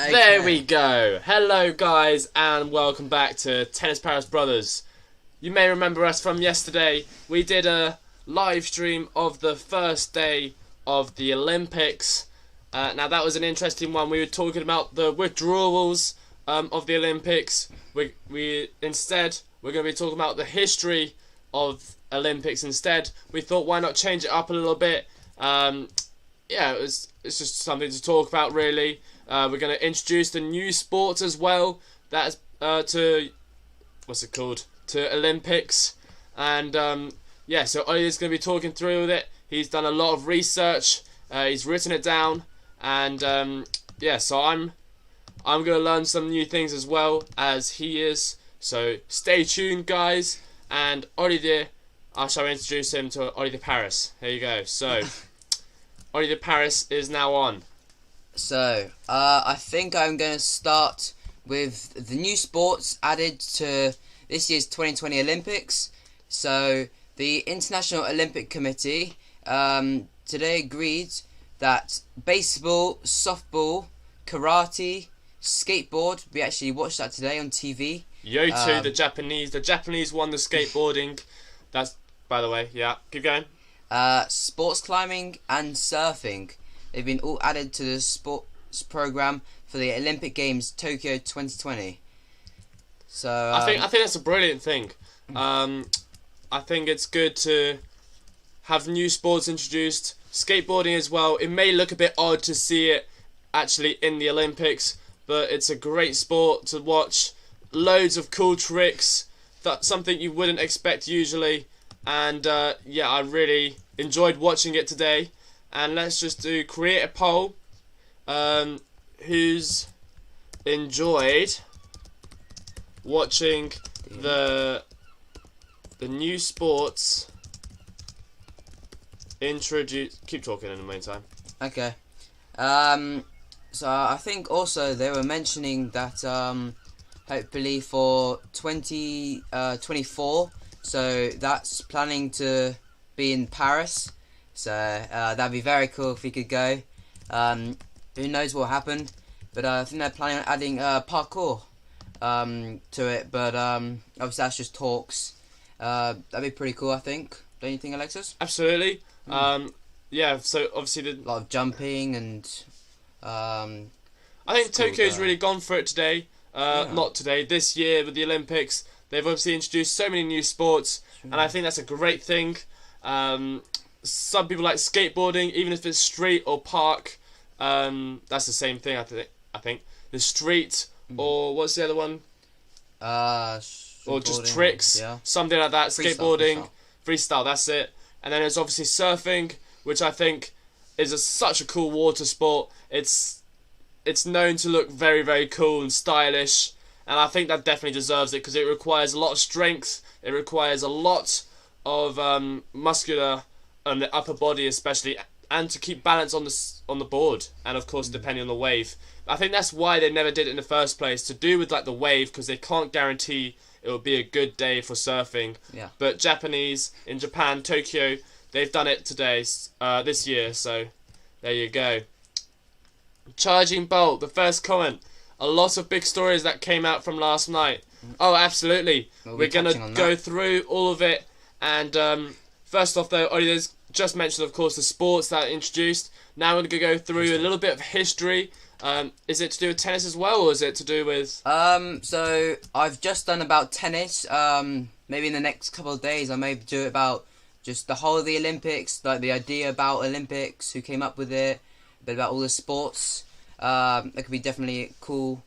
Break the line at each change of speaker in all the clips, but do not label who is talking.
Okay.
There we go. Hello guys and welcome back to Tennis Paris Brothers. You may remember us from yesterday. We did a live stream of the first day of the Olympics. Now that was an interesting one. We were talking about the withdrawals of the Olympics. We're going to be talking about the history of Olympics instead. We thought why not change it up a little bit. It's just something to talk about really. We're going to introduce the new sports as well. That's to Olympics, and so Ollie's going to be talking through with it. He's done a lot of research. He's written it down, and so I'm going to learn some new things as well as he is. So stay tuned, guys. And Olivier, I shall introduce him to Olivier Paris. Here you go. So Olivier Paris is now on.
So, I think I'm going to start with the new sports added to this year's 2020 Olympics. So, the International Olympic Committee today agreed that baseball, softball, karate, skateboard, we actually watched that today on TV.
Yo2, the Japanese won the skateboarding. That's, by the way, yeah, keep going.
Sports climbing and surfing. They've been all added to the sports program for the Olympic Games Tokyo 2020. So
I think that's a brilliant thing. I think it's good to have new sports introduced. Skateboarding as well. It may look a bit odd to see it actually in the Olympics, but it's a great sport to watch. Loads of cool tricks. That's something you wouldn't expect usually. And I really enjoyed watching it today. And let's just create a poll. Who's enjoyed watching the new sports introduce? Keep talking in the meantime.
Okay. So I think also they were mentioning that hopefully for 2024, so that's planning to be in Paris. So that'd be very cool if we could go. Who knows what will happen? But I think they're planning on adding parkour to it. But obviously that's just talks. That'd be pretty cool, I think. Don't you think, Alexis?
Absolutely. So obviously
A lot of jumping and.
I think Tokyo's really gone for it today. Not today, this year with the Olympics. They've obviously introduced so many new sports, and I think that's a great thing. Some people like skateboarding, even if it's street or park. That's the same thing. I think the street or what's the other one? Or just tricks, something like that. Skateboarding, freestyle. That's it. And then there's obviously surfing, which I think is such a cool water sport. It's known to look very, very cool and stylish, and I think that definitely deserves it because it requires a lot of strength. It requires a lot of muscular on the upper body especially, and to keep balance on the board, and of course depending on the wave. I think that's why they never did it in the first place, to do with like the wave, because they can't guarantee it will be a good day for surfing.
Yeah.
But Japanese in Japan, Tokyo, they've done it today, this year. So there you go. Charging Bolt, the first comment. A lot of big stories that came out from last night. Oh, absolutely. We're going to go through all of it. And first off, though, Oliver's just mentioned, of course, the sports that are introduced. Now we're going to go through a little bit of history. Is it to do with tennis as well, or is it to do with...
So I've just done about tennis. Maybe in the next couple of days I may do it about just the whole of the Olympics, like the idea about Olympics, who came up with it, a bit about all the sports. That could be definitely cool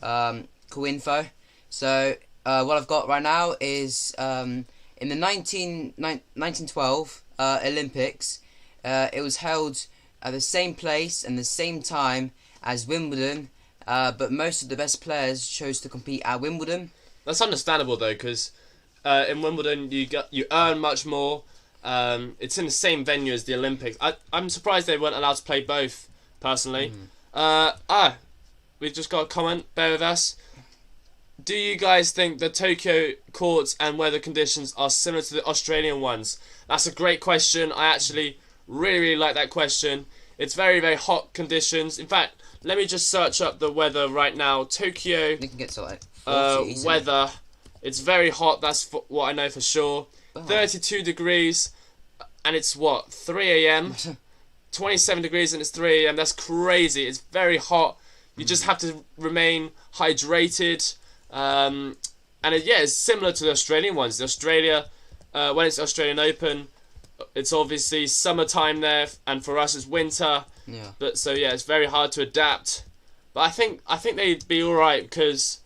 info. So what I've got right now is in the 1912 Olympics, it was held at the same place and the same time as Wimbledon, but most of the best players chose to compete at Wimbledon.
That's understandable though, because in Wimbledon you earn much more. It's in the same venue as the Olympics. I'm surprised they weren't allowed to play both, personally. We've just got a comment, bear with us. Do you guys think the Tokyo courts and weather conditions are similar to the Australian ones? That's a great question. I actually really, really like that question. It's very, very hot conditions. In fact, let me just search up the weather right now. Tokyo
You can get to like 40 easily.
weather. It's very hot. That's what I know for sure.
Oh.
32 degrees, and it's what, 3 a.m. 27 degrees and it's 3 a.m. That's crazy. It's very hot. You just have to remain hydrated. And it's similar to the Australian ones. The Australia, when it's Australian Open, it's obviously summertime there, and for us it's winter.
Yeah.
But so yeah, it's very hard to adapt. But I think they'd be all right because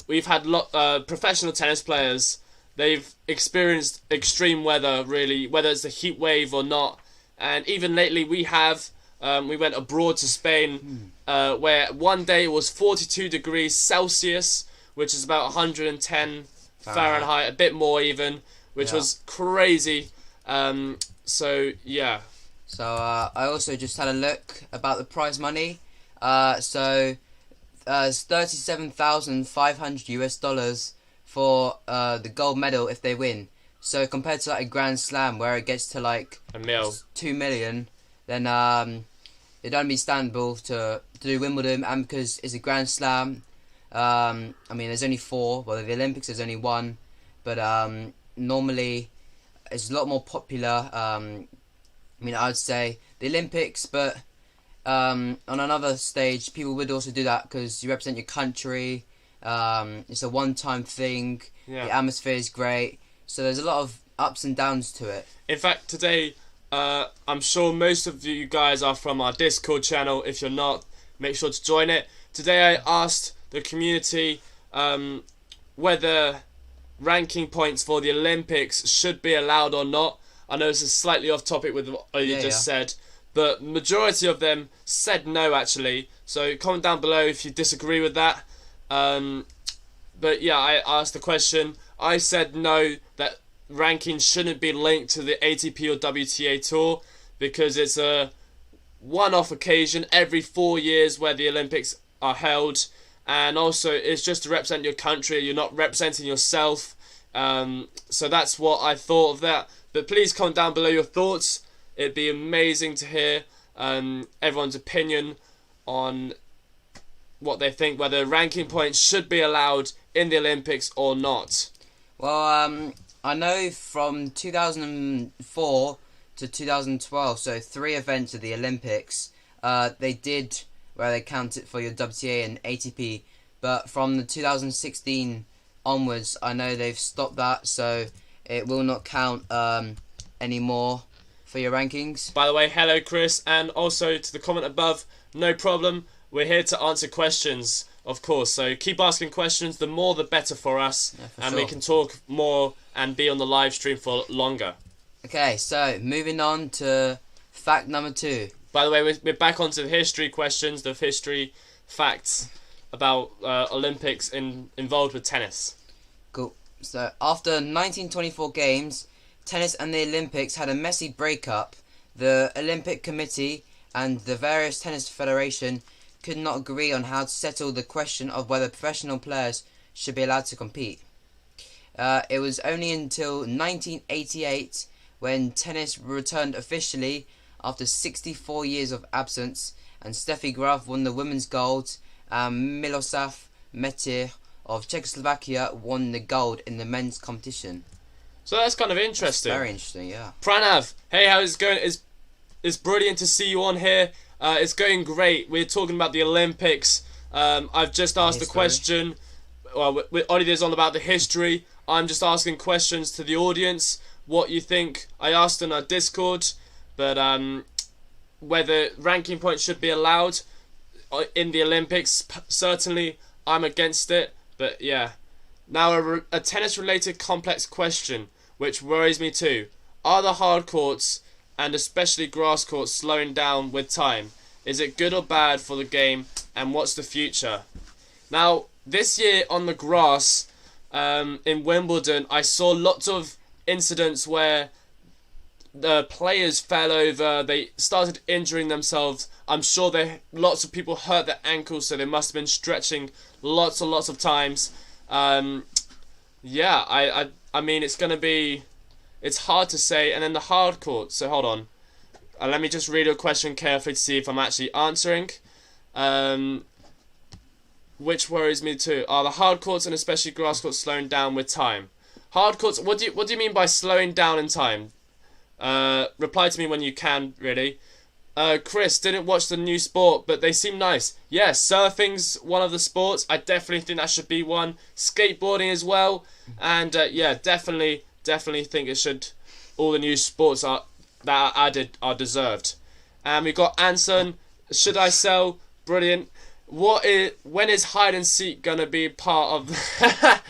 we've had professional tennis players. They've experienced extreme weather, really, whether it's a heat wave or not. And even lately, we went abroad to Spain, where one day it was 42 degrees Celsius, which is about 110 Fahrenheit, a bit more even, which was crazy. So yeah.
So I also just had a look about the prize money. So it's $37,500 for the gold medal if they win. So compared to like a Grand Slam where it gets to like $2 million, then it'd only be understandable to do Wimbledon, and because it's a Grand Slam, I mean there's only 4. Well, the Olympics there's only 1, but normally it's a lot more popular. I mean I'd say the Olympics, but on another stage people would also do that because you represent your country. It's a one-time thing.
Yeah.
The atmosphere is great. So there's a lot of ups and downs to it.
In fact, today, I'm sure most of you guys are from our Discord channel. If you're not, make sure to join it. Today I asked the community whether ranking points for the Olympics should be allowed or not. I know this is slightly off topic with what you just said, but majority of them said no actually. So comment down below if you disagree with that. But yeah, I asked the question. I said no, that rankings shouldn't be linked to the ATP or WTA tour because it's a one-off occasion every 4 years where the Olympics are held, and also it's just to represent your country. You're not representing yourself. So that's what I thought of that. But please comment down below your thoughts. It'd be amazing to hear everyone's opinion on what they think, whether ranking points should be allowed in the Olympics or not.
Well, I know from 2004 to 2012, so 3 events of the Olympics, they did where they count it for your WTA and ATP, but from the 2016 onwards, I know they've stopped that, so it will not count anymore for your rankings.
By the way, hello Chris, and also to the comment above, no problem. We're here to answer questions, of course, so keep asking questions. The more the better for us, and we can talk more and be on the live stream for longer.
Okay, so moving on to fact number 2.
By the way, we're back onto the history questions, the history facts about Olympics involved with tennis.
Cool. So after 1924 games, tennis and the Olympics had a messy breakup. The Olympic Committee and the various tennis federation could not agree on how to settle the question of whether professional players should be allowed to compete. It was only until 1988 when tennis returned officially after 64 years of absence, and Steffi Graf won the women's gold, and Miloslav Metir of Czechoslovakia won the gold in the men's competition.
So that's kind of interesting.
Very interesting, yeah.
Pranav, hey, how's it going? It's brilliant to see you on here. It's going great. We're talking about the Olympics. I've just asked the question. Well, Oliver's on about the history. I'm just asking questions to the audience. What you think? I asked on our Discord, but whether ranking points should be allowed in the Olympics, certainly I'm against it. But yeah. Now a tennis-related complex question, which worries me too. Are the hard courts, and especially grass courts, slowing down with time? Is it good or bad for the game, and what's the future? Now, this year on the grass in Wimbledon, I saw lots of incidents where the players fell over, they started injuring themselves. I'm sure lots of people hurt their ankles, so they must have been stretching lots and lots of times. Yeah, I mean, it's hard to say. And then the hard court, so hold on. let me just read your question carefully to see if I'm actually answering. Which worries me too are the hard courts and especially grass courts slowing down with time. Hard courts. What do you mean by slowing down in time? Reply to me when you can. Really. Chris, didn't watch the new sport, but they seem nice. Yeah, surfing's one of the sports. I definitely think that should be one. Skateboarding as well. And yeah, definitely think it should. All the new sports that are added are deserved. And we got Anson. Should I sell? Brilliant. When is hide and seek gonna be part of?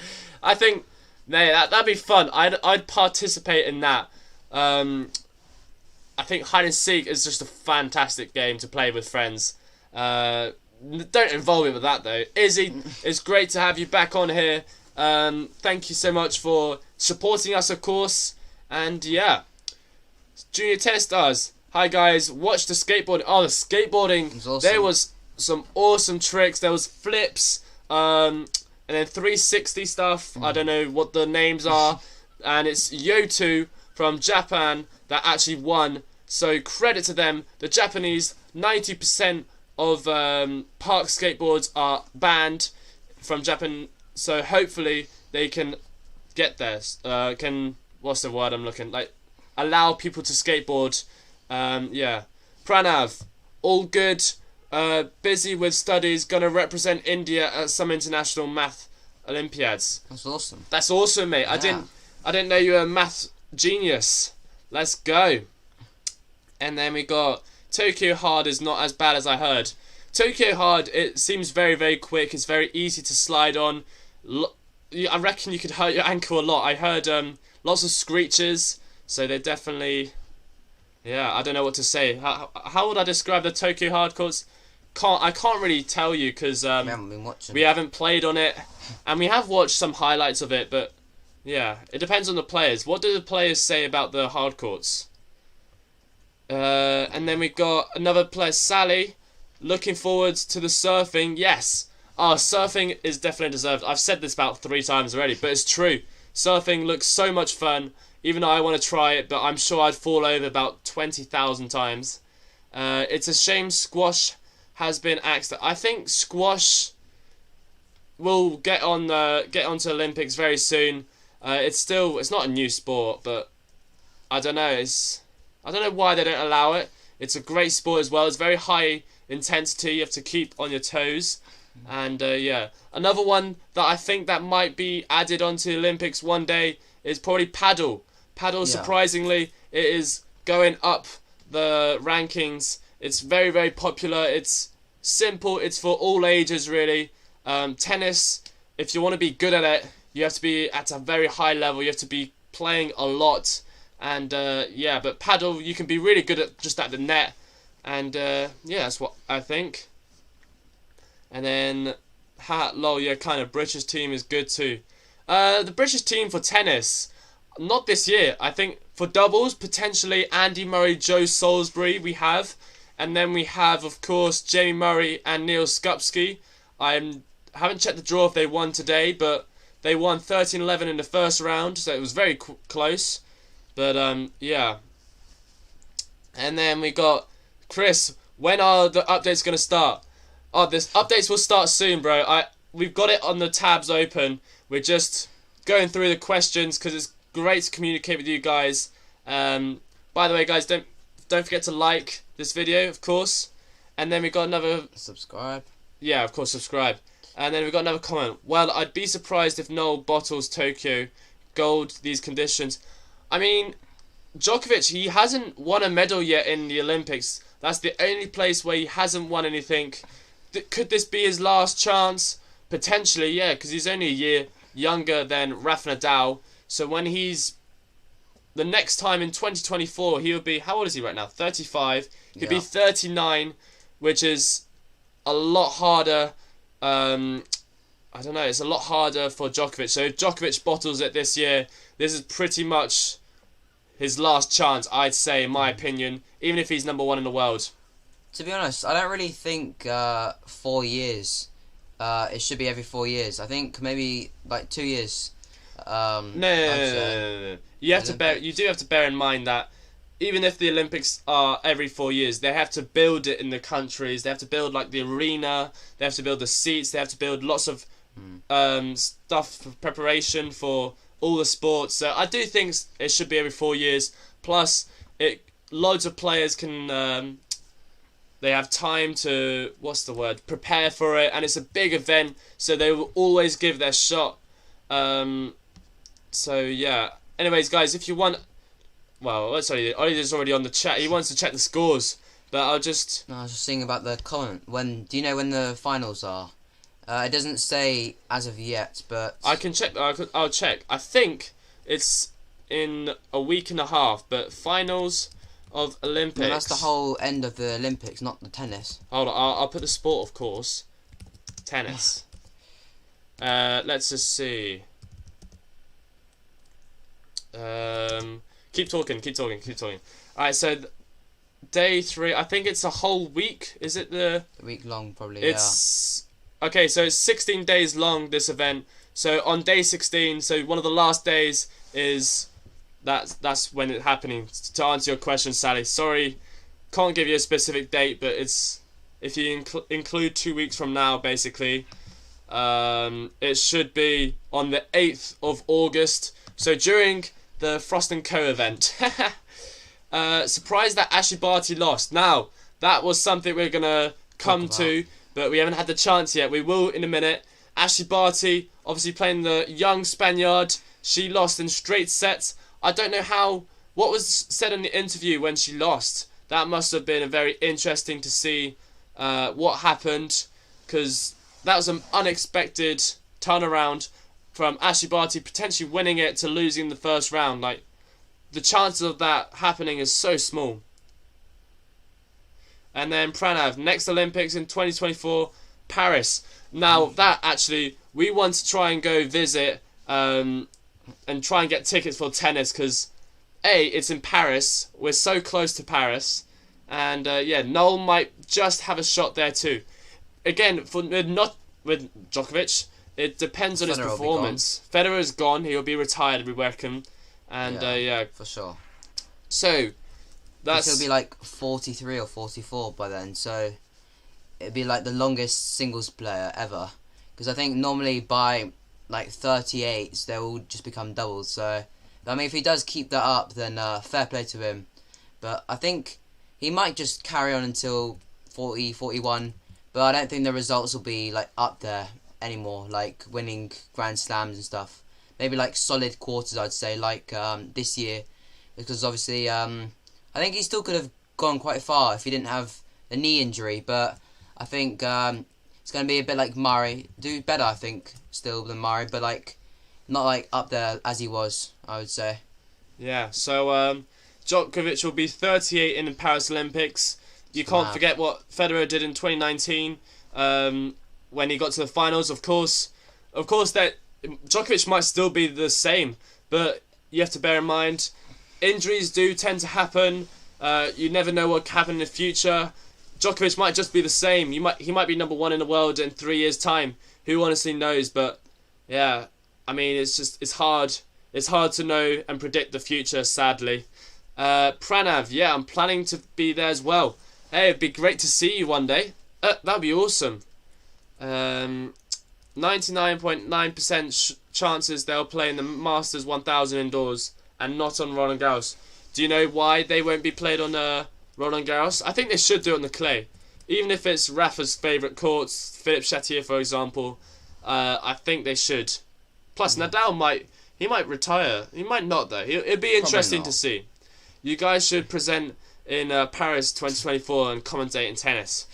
I think, that'd be fun. I'd participate in that. I think hide and seek is just a fantastic game to play with friends. Don't involve me with that though. Izzy, it's great to have you back on here. Thank you so much for supporting us, of course. And yeah, Junior Tennis Stars. Hi guys, watch the skateboarding. Oh, the skateboarding.
Was awesome.
There was some awesome tricks. There was flips, and then 360 stuff. I don't know what the names are. And it's Yoto from Japan that actually won. So credit to them. The Japanese, 90% of park skateboards are banned from Japan. So hopefully they can get there. What's the word I'm looking like? Allow people to skateboard. Yeah. Pranav, all good. Busy with studies. Gonna represent India at some international math Olympiads.
That's awesome.
That's awesome, mate.
Yeah.
I didn't know you were a math genius. Let's go. And then we got Tokyo Hard is not as bad as I heard. Tokyo Hard, it seems very, very quick. It's very easy to slide on. I reckon you could hurt your ankle a lot. I heard lots of screeches. So they're definitely... Yeah, I don't know what to say. How would I describe the Tokyo Hard courts? I can't really tell you because
we haven't been watching.
We haven't played on it. And we have watched some highlights of it, but... Yeah, it depends on the players. What do the players say about the hard courts? And then we got another player, Sally, looking forward to the surfing. Yes. Surfing is definitely deserved. I've said this about 3 times already, but it's true. Surfing looks so much fun. Even though I want to try it, but I'm sure I'd fall over about 20,000 times. It's a shame squash has been axed. I think squash will get onto Olympics very soon. It's not a new sport, but I don't know. I don't know why they don't allow it. It's a great sport as well. It's very high intensity. You have to keep on your toes. And yeah, another one that I think that might be added onto the Olympics one day is probably paddle. Paddle, surprisingly, it is going up the rankings. It's very, very popular. It's simple. It's for all ages, really. Tennis, if you want to be good at it, you have to be at a very high level. You have to be playing a lot. And yeah, but paddle, you can be really good at just at the net. And yeah, that's what I think. And then, lol, yeah, kind of British team is good too. The British team for tennis, not this year. I think for doubles, potentially Andy Murray, Joe Salisbury we have. And then we have, of course, Jamie Murray and Neil Skupski. I haven't checked the draw if they won today, but they won 13-11 in the first round, so it was very close. But, yeah. And then we got Chris. When are the updates going to start? Oh, this updates will start soon, bro. We've got it on the tabs open. We're just going through the questions because it's great to communicate with you guys. By the way, guys, don't forget to like this video, of course. And then we got another...
Subscribe.
Yeah, of course, subscribe. And then we got another comment. Well, I'd be surprised if Noel bottles Tokyo gold these conditions. I mean, Djokovic, he hasn't won a medal yet in the Olympics. That's the only place where he hasn't won anything. Could this be his last chance? Potentially, yeah, because he's only a year younger than Rafa Nadal. So when he's... The next time in 2024, he will be... How old is he right now? 35. He'll be 39, which is a lot harder... I don't know, it's a lot harder for Djokovic. So if Djokovic bottles it this year, this is pretty much his last chance, I'd say, in my opinion, even if he's number 1 in the world.
To be honest, I don't really think 4 years. It should be every 4 years. I think maybe like 2 years.
No. You do have to bear in mind that even if the Olympics are every 4 years, they have to build it in the countries. They have to build like the arena. They have to build the seats. They have to build lots of stuff for preparation for all the sports. So I do think it should be every 4 years. Plus, loads of players can. They have time to prepare for it, and it's a big event, so they will always give their shot. So yeah. Anyways, guys, if you want, sorry, Oliver's already on the chat. He wants to check the scores, but I'll just.
No, I was just seeing about the comment. Do you know when the finals are? It doesn't say as of yet, but
I can check. I'll check. I think it's in a week and a half, but finals of Olympics.
No, that's the whole end of the Olympics, not the tennis.
Hold on, I'll put the sport, of course. Tennis. Let's just see. Keep talking. Alright, so day 3, I think it's a whole week. Is it a
week long, probably?
It's okay. So it's 16 days long, this event. So on day 16, so one of the last days is. That's when it's happening. To answer your question, Sally, sorry, can't give you a specific date, but it's if you include 2 weeks from now, basically, it should be on the 8th of August. So during the Frost & Co event. Surprised that Ashleigh Barty lost. Now, that was something we're going to come to, but we haven't had the chance yet. We will in a minute. Ashleigh Barty, obviously playing the young Spaniard, she lost in straight sets. I don't know what was said in the interview when she lost. That must have been very interesting to see what happened, because that was an unexpected turnaround from Ashleigh Barty potentially winning it to losing the first round. Like, the chances of that happening is so small. And then Pranav, next Olympics in 2024, Paris. Now, that actually, we want to try and go visit and try and get tickets for tennis, because it's in Paris. We're so close to Paris, and Noel might just have a shot there too. Again, not with Djokovic, it depends on his performance. Federer's gone; he'll be retired, we reckon, and
for sure.
So
he'll be like 43 or 44 by then. So it'd be like the longest singles player ever, because I think normally by like 38s, they will just become doubles. So, I mean, if he does keep that up, then fair play to him. But I think he might just carry on until 40, 41. But I don't think the results will be like up there anymore, like winning Grand Slams and stuff. Maybe like solid quarters, I'd say, like this year. Because obviously, I think he still could have gone quite far if he didn't have a knee injury. But I think it's going to be a bit like Murray. Do better, I think, still than Murray, but like not like up there as he was, I would say.
Yeah, so Djokovic will be 38 in the Paris Olympics. You can't forget what Federer did in 2019 when he got to the finals. Of course, that Djokovic might still be the same, but you have to bear in mind injuries do tend to happen. You never know what can happen in the future. Djokovic might just be the same. He might be number 1 in the world in 3 years' time. Who honestly knows? But yeah, I mean, it's hard. It's hard to know and predict the future, sadly. Pranav, yeah, I'm planning to be there as well. Hey, it'd be great to see you one day. That'd be awesome. 99.9% chances they'll play in the Masters 1000 indoors and not on Roland Garros. Do you know why they won't be played on Roland Garros? I think they should do it on the clay. Even if it's Rafa's favourite courts, Philippe Chatrier, for example, I think they should. Plus, Nadal might retire. He might not, though. It'd be interesting to see. You guys should present in Paris 2024 and commentate in tennis.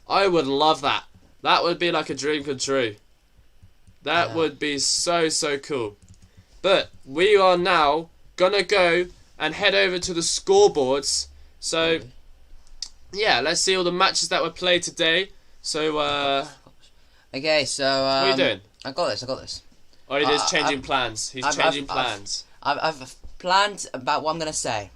I would love that. That would be like a dream come true. That would be so cool. But we are now gonna go and head over to the scoreboards. So yeah, let's see all the matches that were played today. So
okay, so
what are you doing?
I got this.
Oh, he is changing plans. He's changing plans.
I've planned about what I'm gonna say.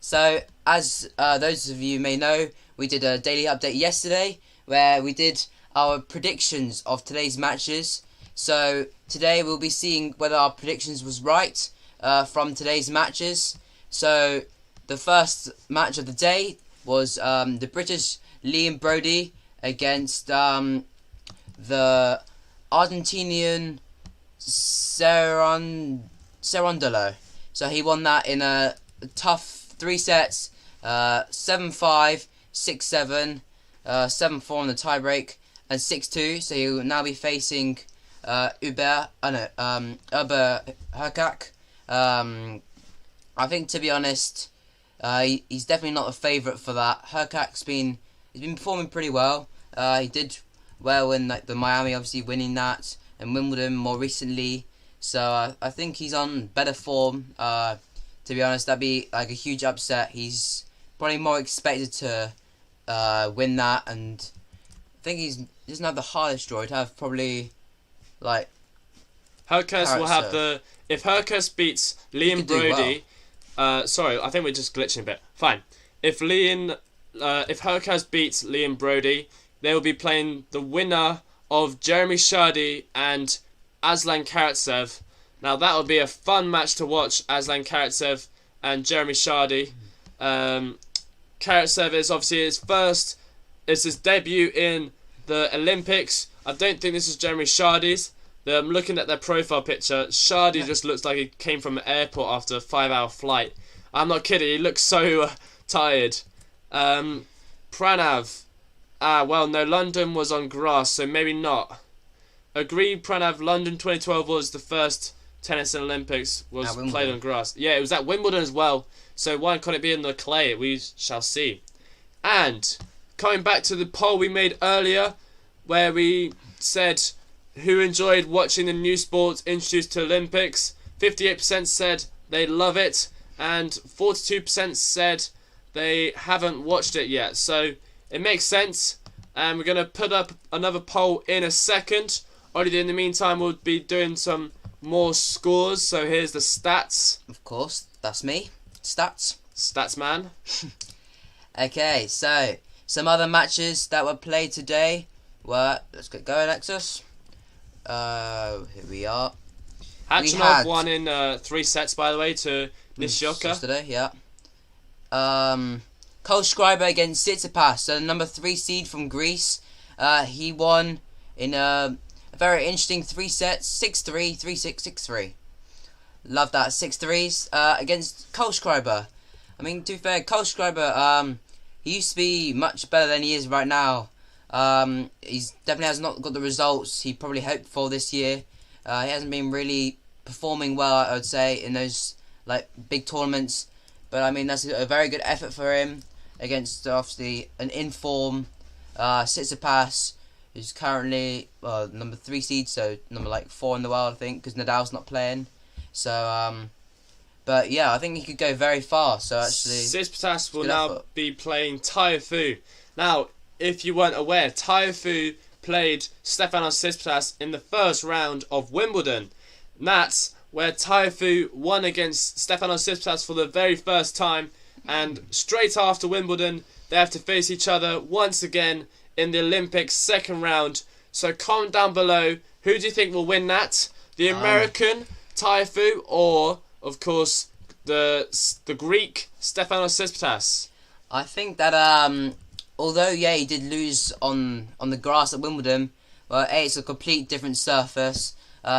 So as those of you may know, we did a daily update yesterday where we did our predictions of today's matches. So today we'll be seeing whether our predictions was right from today's matches. So the first match of the day was the British Liam Brody against the Argentinian Cerundolo. So he won that in a tough 3 sets, 7-5, 6-7, 7-4 on the tiebreak, and 6-2. So he will now be facing Uber Hurkacz. I think, to be honest, he's definitely not a favourite for that. Hurkacz's been performing pretty well. He did well in the Miami, obviously winning that, and Wimbledon more recently. So I think he's on better form. To be honest, that'd be like a huge upset. He's probably more expected to win that, and I think he doesn't have the hardest draw. He'd have probably like
Hurkacz will have the. If Hurkacz beats Liam Brody, sorry, I think we're just glitching a bit. Fine. If Hurkacz beats Liam Brody, they will be playing the winner of Jeremy Chardy and Aslan Karatsev. Now that will be a fun match to watch. Aslan Karatsev and Jeremy Chardy. Karatsev is obviously it's his debut in the Olympics. I don't think this is Jeremy Chardy's. I'm looking at their profile picture. Chardy just looks like he came from an airport after a 5-hour flight. I'm not kidding. He looks so tired. Pranav. Well, no, London was on grass, so maybe not. Agreed, Pranav. London 2012 was the first tennis in Olympics was played on grass. Yeah, it was at Wimbledon as well. So why can't it be in the clay? We shall see. And coming back to the poll we made earlier, where we said who enjoyed watching the new sports introduced to Olympics, 58% said they love it, and 42% said they haven't watched it yet. So it makes sense, and we're going to put up another poll in a second. Already in the meantime, we'll be doing some more scores. So here's the stats.
Of course, that's me. Stats.
Stats man.
Okay, so some other matches that were played today were, let's get going, Alexis. Here we are.
Khachanov won in 3 sets, by the way, to Nishioka.
Yesterday, yeah. Kohlschreiber against Tsitsipas, so the number 3 seed from Greece. He won in a very interesting 3 sets, 6-3, 3-6, 6-3. Love that, 6-3s against Kohlschreiber. I mean, to be fair, Kohlschreiber, he used to be much better than he is right now. He's definitely has not got the results he probably hoped for this year. He hasn't been really performing well, I would say, in those like big tournaments. But I mean, that's a very good effort for him against obviously an in-form Tsitsipas, who's currently number 3 seed, so number 4 in the world, I think, because Nadal's not playing. So, but yeah, I think he could go very far. So actually,
Tsitsipas will now be playing Taofu. Now, if you weren't aware, Taofu played Stefanos Tsitsipas in the first round of Wimbledon. And that's where Taofu won against Stefanos Tsitsipas for the very first time, and straight after Wimbledon they have to face each other once again in the Olympics second round. So comment down below, who do you think will win that? The American Taofu, or of course the Greek Stefanos Tsitsipas?
I think that although he did lose on the grass at Wimbledon, well, it's a complete different surface.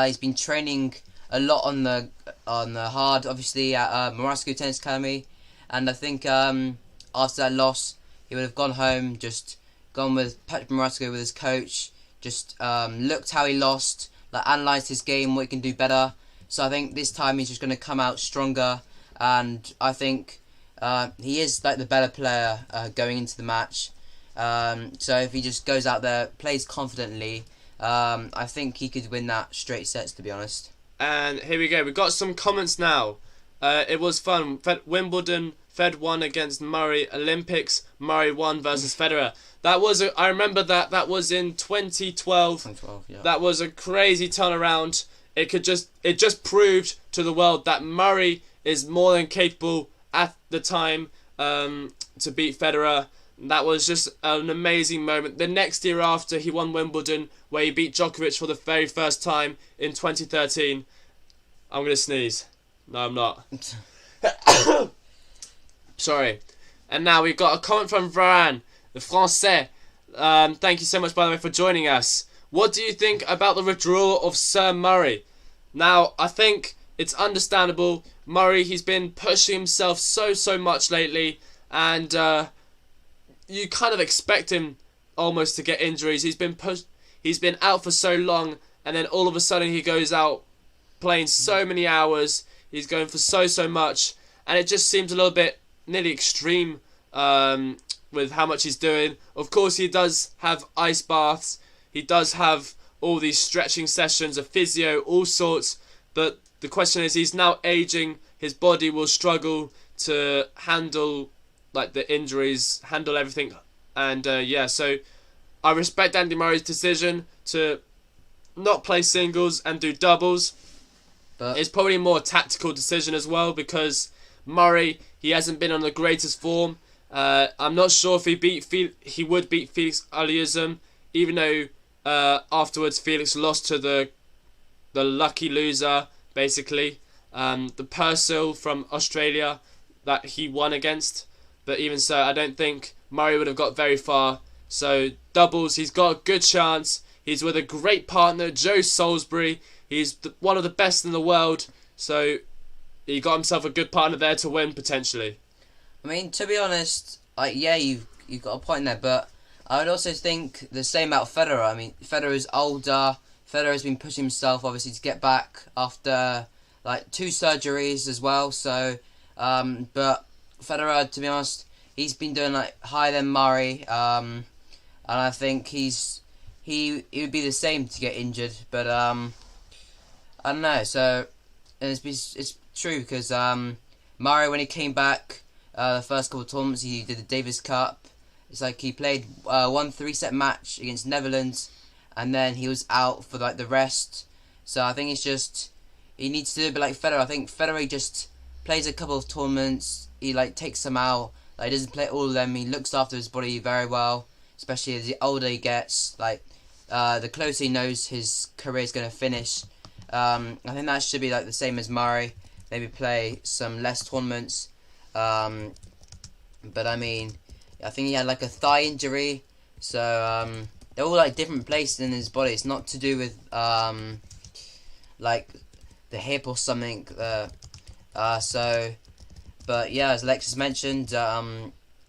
He's been training a lot on the hard, obviously, at Marasco Tennis Academy, and I think after that loss, he would have gone home, just gone with Patrick Marasco with his coach, just looked how he lost, analysed his game, what he can do better. So I think this time he's just going to come out stronger, and I think he is the better player going into the match. So if he just goes out there, plays confidently, I think he could win that straight sets, to be honest.
And here we go. We've got some comments now. It was fun. Wimbledon, Fed won against Murray. Olympics, Murray won versus Federer. I remember that was in 2012.
2012, yeah.
That was a crazy turnaround. It just proved to the world that Murray is more than capable at the time to beat Federer. That was just an amazing moment. The next year after, he won Wimbledon, where he beat Djokovic for the very first time in 2013. I'm going to sneeze. No, I'm not. Sorry. And now we've got a comment from Varane, the Français. Thank you so much, by the way, for joining us. What do you think about the withdrawal of Sir Murray? Now, I think it's understandable. Murray, he's been pushing himself so much lately, and you kind of expect him almost to get injuries. He's been out for so long, and then all of a sudden he goes out playing so many hours. He's going for so much, and it just seems a little bit nearly extreme with how much he's doing. Of course, he does have ice baths. He does have all these stretching sessions, a physio, all sorts. But the question is, he's now aging. His body will struggle to handle like the injuries, handle everything. And yeah, so I respect Andy Murray's decision to not play singles and do doubles. But it's probably a more tactical decision as well, because Murray, he hasn't been on the greatest form. I'm not sure if he would beat Felix Auger-Aliassime, even though afterwards Felix lost to the lucky loser, basically, the Purcell from Australia that he won against. But even so, I don't think Murray would have got very far. So doubles, he's got a good chance. He's with a great partner, Joe Salisbury. He's one of the best in the world. So he got himself a good partner there to win, potentially.
I mean, to be honest, like, yeah, you've got a point there, but I would also think the same about Federer. I mean, Federer's older. Federer has been pushing himself, obviously, to get back after like 2 surgeries as well. So, but Federer, to be honest, he's been doing like higher than Murray, and I think he would be the same to get injured. But I don't know. So it's true, because Murray, when he came back, the first couple of tournaments, he did the Davis Cup. It's like he played one 3-set match against Netherlands, and then he was out for like the rest. So I think it's just he needs to do a bit like Federer. I think Federer just plays a couple of tournaments. He like takes them out. Like, he doesn't play all of them. He looks after his body very well, especially as the older he gets. Like the closer he knows his career is going to finish. I think that should be like the same as Murray. Maybe play some less tournaments. But I mean, I think he had like a thigh injury, so they're all like different places in his body. It's not to do with like the hip or something. So, but yeah, as Alexis mentioned,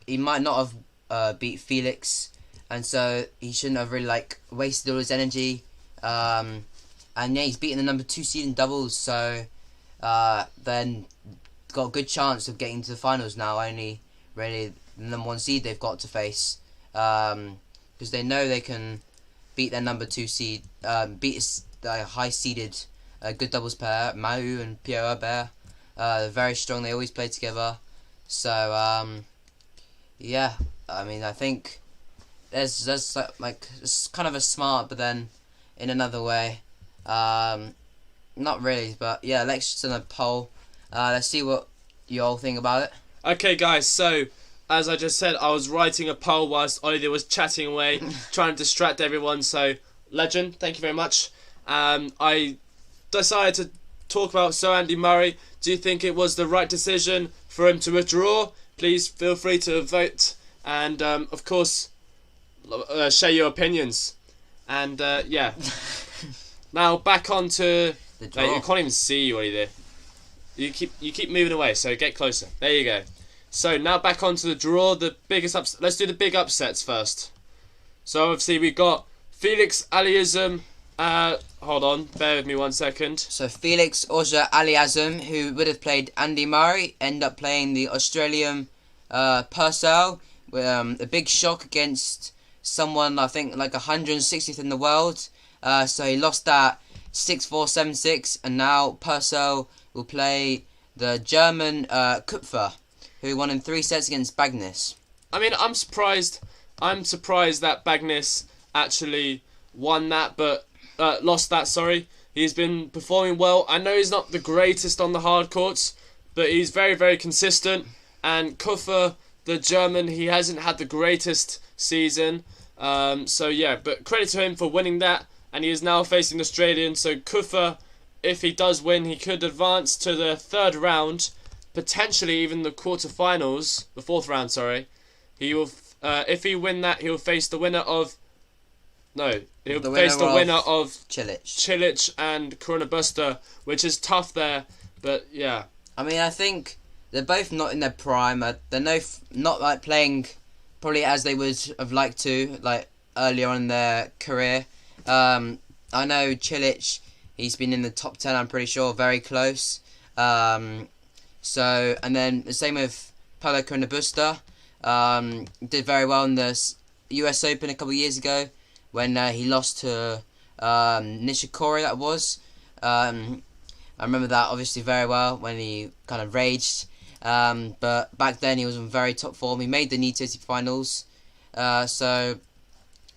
he might not have beat Felix, and so he shouldn't have really like wasted all his energy. And yeah, he's beaten the number 2 seed in doubles, so then got a good chance of getting to the finals now. Only really the number 1 seed they've got to face, because they know they can beat their number 2 seed, beat the high seeded good doubles pair, Mahut and Pierre Herbert. They're very strong. They always play together. So yeah, I mean, I think there's like it's kind of a smart, but then in another way, not really. But yeah, let's just on a poll. Let's see what you all think about it.
Okay, guys, so as I just said, I was writing a poll whilst Oliver was chatting away, trying to distract everyone. So, Legend, thank you very much. I decided to talk about Sir Andy Murray. Do you think it was the right decision for him to withdraw? Please feel free to vote, and of course, share your opinions. And yeah, now back on to
The draw.
you can't even see you, Oliver. You keep moving away, so get closer. There you go. So now back onto the draw, the biggest upset. Let's do the big upsets first. So obviously we got Felix Auger-Aliassime. Hold on, bear with me 1 second.
So Felix Auger-Aliassime, who would have played Andy Murray, end up playing the Australian Purcell. A big shock against someone, I think, like 160th in the world. So he lost that 6-4, 7-6, and now Purcell will play the German Kupfer, who won in 3 sets against Bagnis.
I mean, I'm surprised that Bagnis actually won that, but lost that, sorry. He's been performing well. I know he's not the greatest on the hard courts, but he's very, very consistent. And Kupfer, the German, he hasn't had the greatest season. So yeah, but credit to him for winning that. And he is now facing the Australian. So Kupfer, if he does win, he could advance to the 3rd round. potentially even the quarterfinals, the fourth round. Sorry, he will. If he win that, he'll face the winner of. No, he'll face the winner of Cilic and Corona Buster, which is tough there. But yeah,
I mean, I think they're both not in their prime. They're not like playing probably as they would have liked to, like earlier on in their career. I know Cilic, he's been in the top 10, I'm pretty sure, very close. So, and then the same with Paulo Corona Buster. Did very well in the US Open a couple of years ago when he lost to Nishikori, that was. I remember that obviously very well when he kind of raged. But back then he was in very top form. He made the NITO finals. So,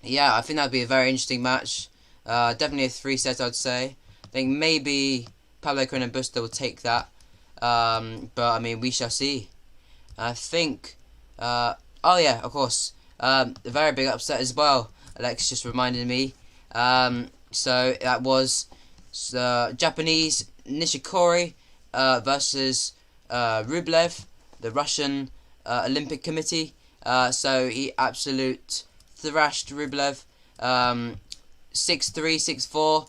yeah, I think that would be a very interesting match. Definitely a 3-set, I'd say. I think maybe Paulo Corona Buster will take that. But, I mean, we shall see. I think... oh, yeah, of course. A very big upset as well. Alex just reminded me. So, that was Japanese Nishikori versus Rublev, the Russian Olympic Committee. So he absolute thrashed Rublev, 6-3, 6-4.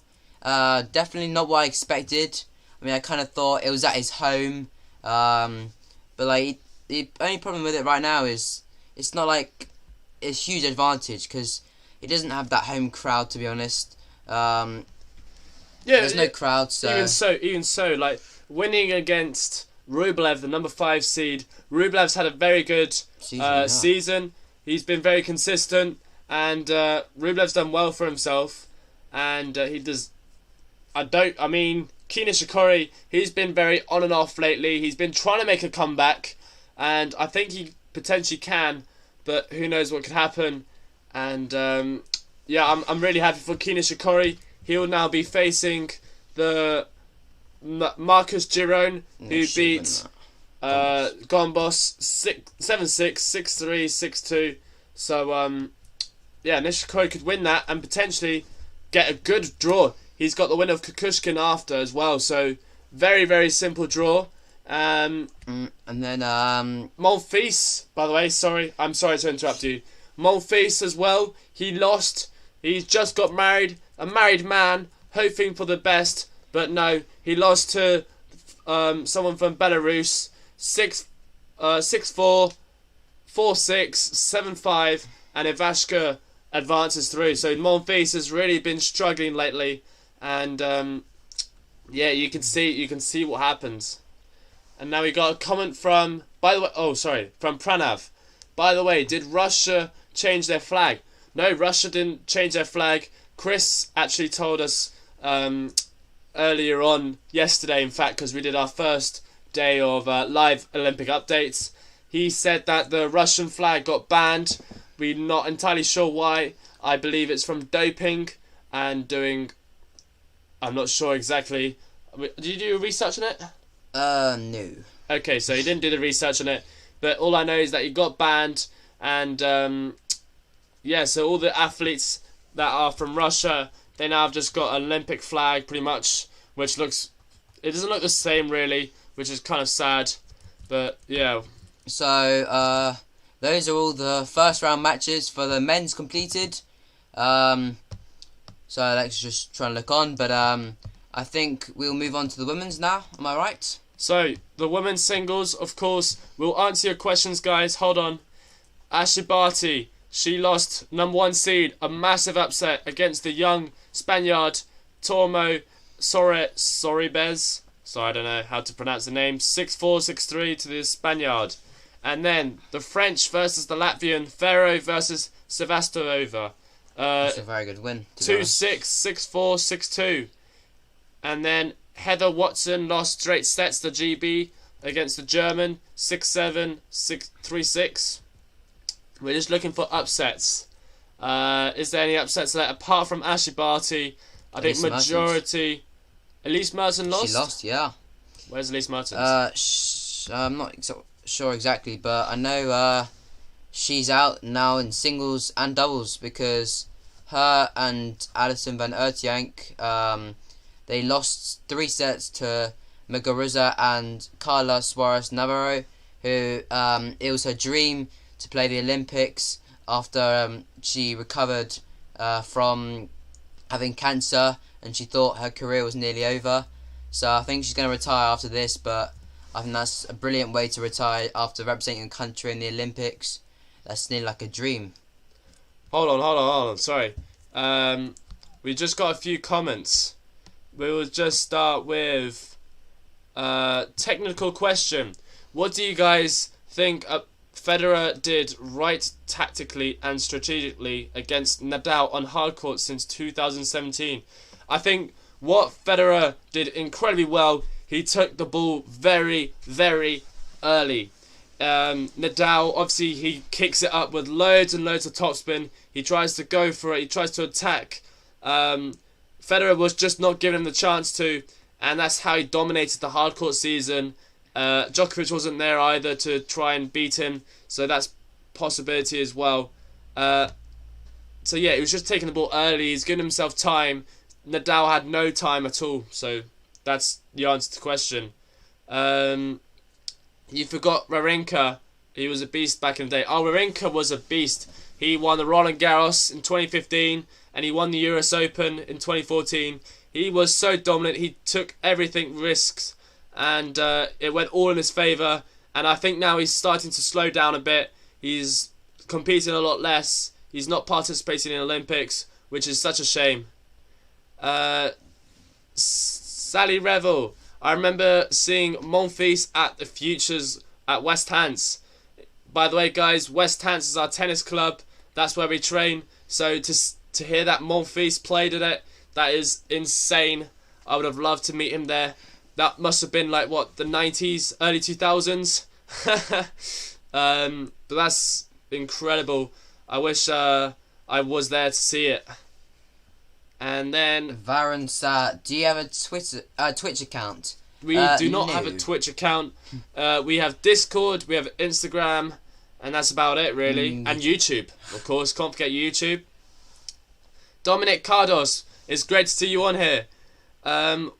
Definitely not what I expected. I mean, I kind of thought it was at his home, but like the only problem with it right now is it's not like a huge advantage because he doesn't have that home crowd, to be honest. There's no crowd, so
even so, like winning against Rublev, the number 5 seed. Rublev's had a very good season. He's been very consistent, and Rublev's done well for himself. And he does. I mean, Kei Nishikori, he's been very on and off lately. He's been trying to make a comeback, and I think he potentially can, but who knows what could happen. And yeah, I'm really happy for Kei Nishikori. He will now be facing the Marcus Giron, who beat Gombos 7-6, 6-3, 6-2. So, yeah, Nishikori could win that and potentially get a good draw. He's got the win of Kukushkin after as well. So, very, very simple draw.
And then
Monfils, by the way, I'm sorry to interrupt you. Monfils as well, he lost. He's just got married, a married man, hoping for the best, but no, he lost to someone from Belarus, 6-4, 4-6, 7-5, and Ivashka advances through. So Monfils has really been struggling lately, and yeah, you can see what happens. And now we got a comment from, from Pranav. By the way, did Russia change their flag? No, Russia didn't change their flag. Chris actually told us earlier on yesterday, in fact, because we did our first day of live Olympic updates. He said that the Russian flag got banned. We're not entirely sure why. I believe it's from doping and doing... I'm not sure exactly. Did you do research on it?
No.
Okay, so he didn't do the research on it. But all I know is that he got banned. And, yeah, so all the athletes that are from Russia, they now have just got an Olympic flag, pretty much, which looks... It doesn't look the same, really, which is kind of sad. But, yeah.
So, those are all the first round matches for the men's completed. So let's just try and look on. But I think we'll move on to the women's now. Am I right?
So, the women's singles, of course, we'll answer your questions, guys. Hold on. Ashleigh Barty, she lost number 1 seed, a massive upset against the young Spaniard Tormo Sorribes. So I don't know how to pronounce the name. 6-4, 6-3 to the Spaniard. And then the French versus the Latvian, Ferro versus Sevastova.
That's a very good win.
2-6, 6-4, 6-2. And then Heather Watson lost straight sets to GB against the German, 6-7, 3-6. We're just looking for upsets. Is there any upsets there apart from Ashleigh Barty? I think majority. Elise Mertens lost.
She lost, yeah.
Where's Elise Mertens?
I'm not sure exactly, but I know she's out now in singles and doubles because her and Alison van Oortjank, they lost 3 sets to Muguruza and Carla Suarez Navarro, who it was her dream to play the Olympics after she recovered from having cancer, and she thought her career was nearly over. So I think she's going to retire after this, but I think that's a brilliant way to retire after representing a country in the Olympics. That's nearly like a dream.
Hold on. Sorry. We just got a few comments. We will just start with technical question. What do you guys think Federer did right tactically and strategically against Nadal on hard court since 2017? I think what Federer did incredibly well, he took the ball very, very early. Nadal, obviously, he kicks it up with loads and loads of topspin. He tries to go for it. He tries to attack. Federer was just not giving him the chance to, and that's how he dominated the hard court season. Djokovic wasn't there either to try and beat him, so that's possibility as well. So yeah, he was just taking the ball early. He's giving himself time. Nadal had no time at all, so that's the answer to the question. You forgot Wawrinka. He was a beast back in the day. Oh, Wawrinka was a beast. He won the Roland Garros in 2015, and he won the US Open in 2014. He was so dominant. He took everything, risks, and it went all in his favour. And I think now he's starting to slow down a bit. He's competing a lot less. He's not participating in Olympics, which is such a shame. Sally Revel. I remember seeing Monfils at the Futures at West Hants. By the way, guys, West Hants is our tennis club. That's where we train. So to hear that Monfils played at it, that is insane. I would have loved to meet him there. That must have been like, what, the 90s, early 2000s? But that's incredible. I wish I was there to see it. And then
Varun Sa, do you have a Twitch account?
We do not have a Twitch account. We have Discord, we have Instagram, and that's about it really. And YouTube, of course. Can't forget YouTube. Dominic Cardos, it's great to see you on here.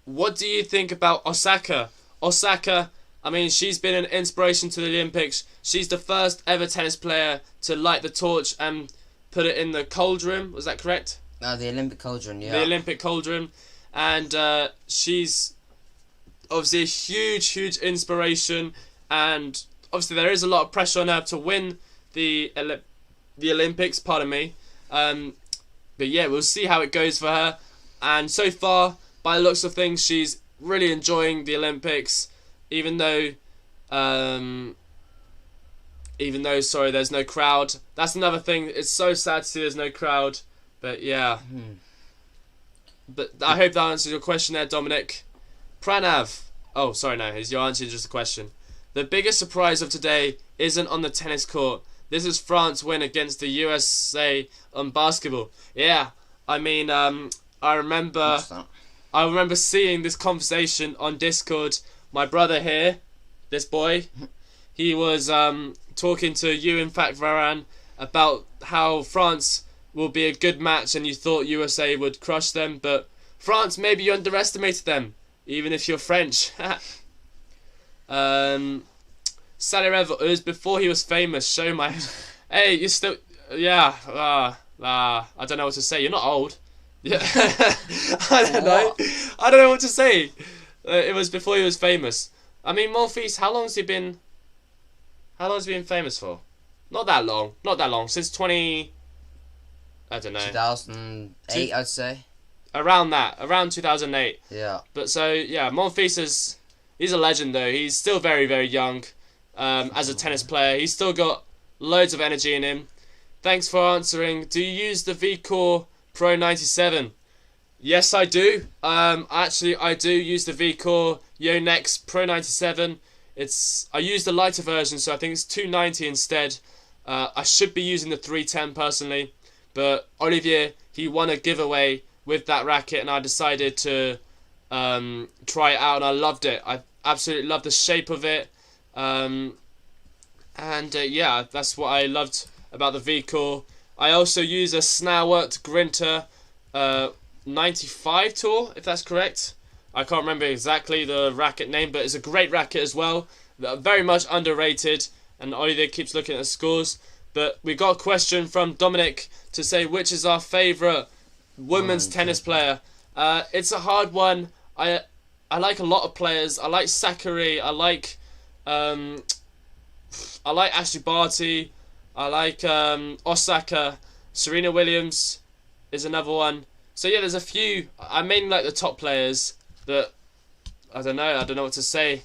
What do you think about Osaka? Osaka, I mean, she's been an inspiration to the Olympics. She's the first ever tennis player to light the torch and put it in the cauldron. Was that correct?
The Olympic cauldron, yeah.
The Olympic cauldron. And she's obviously a huge inspiration. And obviously there is a lot of pressure on her to win the Olympics, pardon me. But yeah, we'll see how it goes for her. And so far, by the looks of things, she's really enjoying the Olympics. Even though, sorry, there's no crowd. That's another thing. It's so sad to see there's no crowd. But yeah. But I hope that answers your question there, Dominic. Pranav. Oh, sorry, no. Your answer is just a question. The biggest surprise of today isn't on the tennis court. This is France win against the USA on basketball. Yeah. I mean, I remember seeing this conversation on Discord. My brother here, this boy, he was talking to you, in fact, Varane, about how France will be a good match and you thought USA would crush them, but France, maybe you underestimated them, even if you're French. Sally Revel, it was before he was famous. Show my... Hey, you're still... Yeah, I don't know what to say. You're not old. Yeah. I don't know. I don't know what to say. It was before he was famous. I mean, Monfils, how long has he been famous for? Not that long. Since 20... I don't know.
2008, I'd say.
Around 2008.
Yeah.
But so, yeah, Monfils he's a legend though. He's still very, very young as a tennis player. He's still got loads of energy in him. Thanks for answering. Do you use the VCore Pro 97? Yes, I do. Actually, I do use the VCore Yonex Pro 97. I use the lighter version, so I think it's 290 instead. I should be using the 310 personally. But Olivier, he won a giveaway with that racket, and I decided to try it out, and I loved it. I absolutely loved the shape of it. Yeah, that's what I loved about the VCore. I also use a Snauert Grinter 95 tool, if that's correct. I can't remember exactly the racket name, but it's a great racket as well. Very much underrated, and Oliver keeps looking at the scores. But we got a question from Dominic to say which is our favourite women's tennis player. It's a hard one. I like a lot of players. I like Sakkari. I like Ashley Barty. I like Osaka. Serena Williams is another one. So yeah, there's a few. I mainly like the top players that I don't know what to say.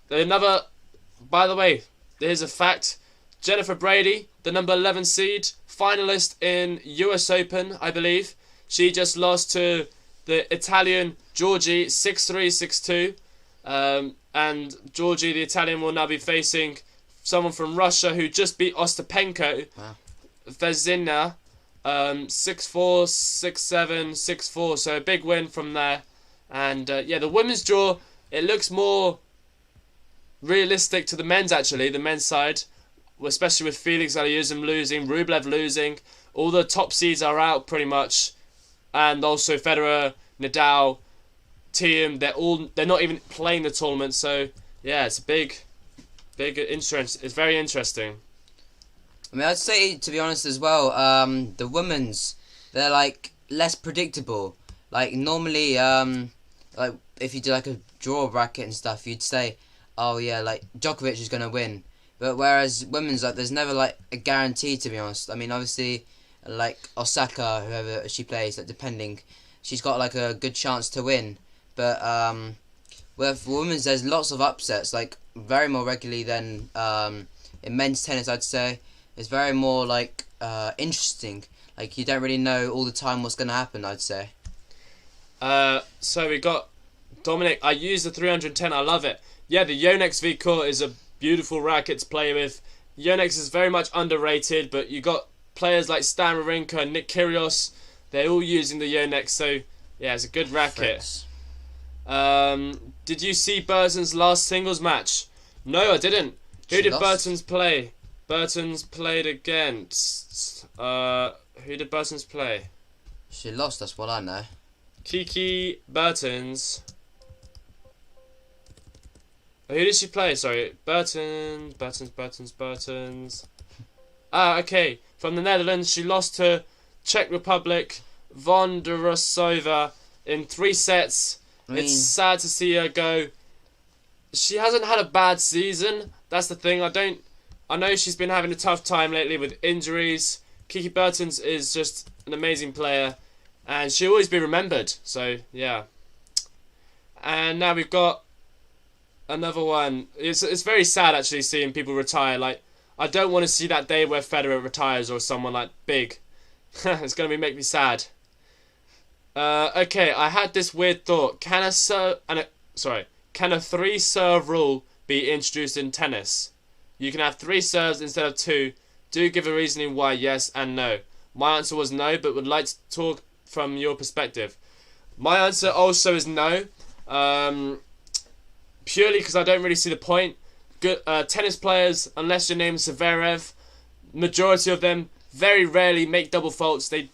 By the way, here's a fact. Jennifer Brady, the number 11 seed, finalist in US Open, I believe. She just lost to the Italian Giorgi 6-3, 6-2. And Giorgi, the Italian, will now be facing someone from Russia who just beat Ostapenko.
Wow.
Vezina, 6-4, 6-7, 6-4. So a big win from there. And yeah, the women's draw, it looks more realistic to the men's actually, the men's side. Especially with Felix Aliassim losing, Rublev losing. All the top seeds are out pretty much. And also Federer, Nadal, Thiem, they're not even playing the tournament. So yeah, it's a big interest. It's very interesting.
I mean, I'd say, to be honest as well, the women's, they're like less predictable. Like normally, like if you do like a draw bracket and stuff, you'd say, oh yeah, like Djokovic is gonna win. But whereas women's, like there's never like a guarantee, to be honest. I mean, obviously, like Osaka, whoever she plays, like depending, she's got like a good chance to win. But with women's, there's lots of upsets, like very more regularly than in men's tennis. I'd say it's very more like interesting. Like you don't really know all the time what's gonna happen, I'd say.
So we got Dominic. I use the 310. I love it. Yeah, the Yonex V Court is a beautiful racket to play with. Yonex is very much underrated, but you got players like Stan Wawrinka and Nick Kyrgios. They're all using the Yonex, so yeah, it's a good racket. Did you see Burton's last singles match? No, I didn't. Who did Burton's play? Burton's played against. Who did Burton's play?
She lost. That's what I know.
Kiki Burton's. Who did she play? Sorry, Burtons. Ah, okay. From the Netherlands, she lost to Czech Republic Vondrousova in 3 sets. It's sad to see her go. She hasn't had a bad season. That's the thing. I know she's been having a tough time lately with injuries. Kiki Burtons is just an amazing player, and she'll always be remembered. So yeah. And now we've got another one. It's very sad actually seeing people retire. Like I don't want to see that day where Federer retires or someone like big. It's gonna make me sad. Okay, I had this weird thought. Can a 3-serve rule be introduced in tennis? You can have 3 serves instead of 2. Do give a reasoning why yes and no. My answer was no, but would like to talk from your perspective. My answer also is no. Purely because I don't really see the point. Good tennis players, unless your name is Zverev, majority of them very rarely make double faults. They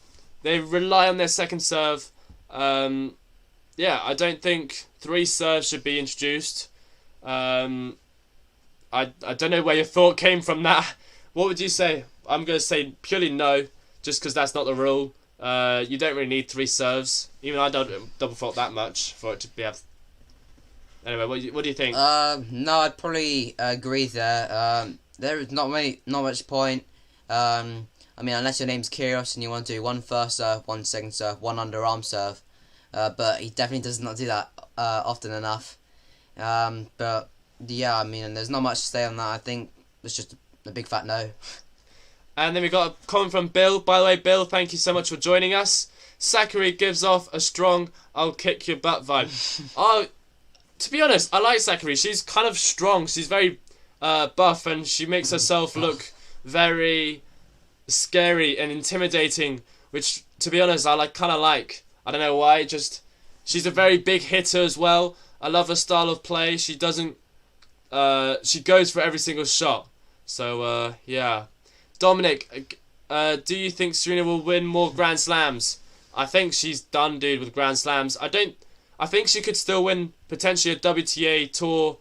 rely on their second serve. Yeah, I don't think 3 serves should be introduced. I don't know where your thought came from that. What would you say? I'm going to say purely no, just because that's not the rule. You don't really need 3 serves. Even I don't double fault that much for it to be. Anyway, what do you think?
No, I'd probably agree there. There is not much point. I mean, unless your name's Kyrgios and you want to do 1 first serve, 1 second serve, 1 underarm serve. But he definitely does not do that often enough. But yeah, I mean, there's not much to say on that. I think it's just a big fat no.
And then we got a comment from Bill. By the way, Bill, thank you so much for joining us. Sakkari gives off a strong "I'll kick your butt" vibe. To be honest, I like Sakkari. She's kind of strong. She's very buff, and she makes herself look very scary and intimidating. Which, to be honest, I kind of like. I don't know why. Just she's a very big hitter as well. I love her style of play. She doesn't. She goes for every single shot. So yeah. Dominic, do you think Serena will win more Grand Slams? I think she's done, dude, with Grand Slams. I I think she could still win potentially a WTA Tour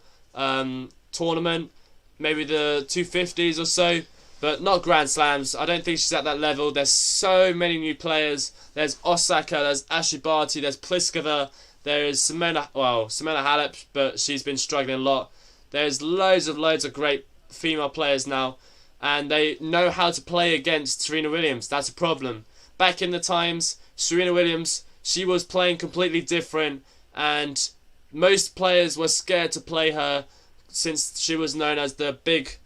tournament, maybe the 250s or so, but not Grand Slams. I don't think she's at that level. There's so many new players. There's Osaka, there's Ashley Barty, there's Pliskova, there is Simona Halep, but she's been struggling a lot. There's loads of great female players now, and they know how to play against Serena Williams. That's a problem. Back in the times, Serena Williams, she was playing completely different, and most players were scared to play her since she was known as the big,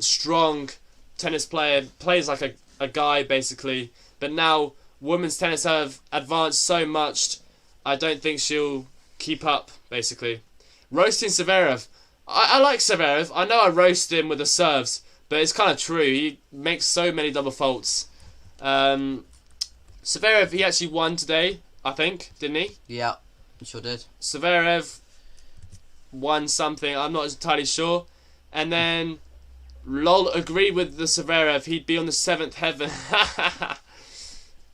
strong tennis player, plays like a guy basically. But now women's tennis have advanced so much, I don't think she'll keep up basically. Roasting Zverev. I like Zverev. I know I roast him with the serves, but it's kind of true. He makes so many double faults. Zverev, he actually won today, I think, didn't he?
Yeah, he sure did.
Zverev won something, I'm not entirely sure. And then Lol agreed with the Zverev, he'd be on the 7th heaven.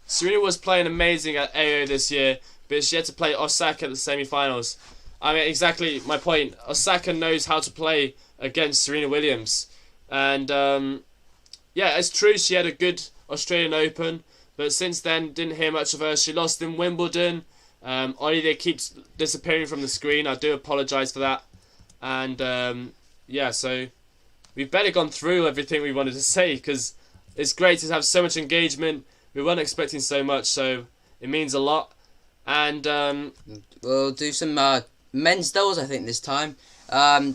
Serena was playing amazing at AO this year, but she had to play Osaka at the semi-finals. I mean, exactly my point. Osaka knows how to play against Serena Williams. And, yeah, it's true she had a good Australian Open, but since then, didn't hear much of her. She lost in Wimbledon. Olivier keeps disappearing from the screen. I do apologise for that. And, yeah, so we've better gone through everything we wanted to say, because it's great to have so much engagement. We weren't expecting so much, so it means a lot. And
we'll do some men's doubles, I think, this time.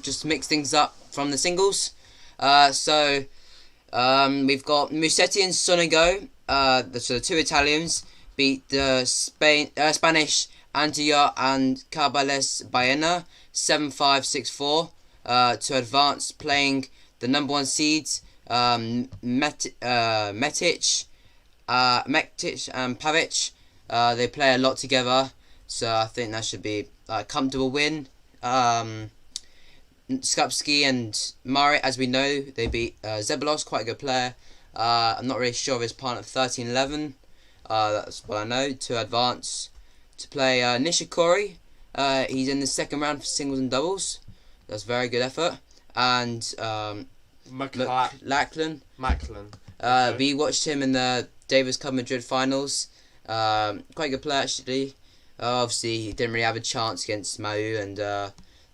Just to mix things up from the singles. So we've got Musetti and Sonego, the two Italians, beat the Spanish Antia and Cabales Baena 7-5, 6-4 to advance, playing the number 1 seeds Metic and Pavic. They play a lot together, so I think that should be a comfortable win. Skupski and Murray, as we know, they beat Zeballos, quite a good player. I'm not really sure of his partner, 13-11. That's what I know, to advance. To play Nishikori, he's in the second round for singles and doubles. That's a very good effort. And Lachlan.
Okay.
We watched him in the Davis Cup Madrid finals. Quite a good player, actually. Obviously, he didn't really have a chance against Mahut and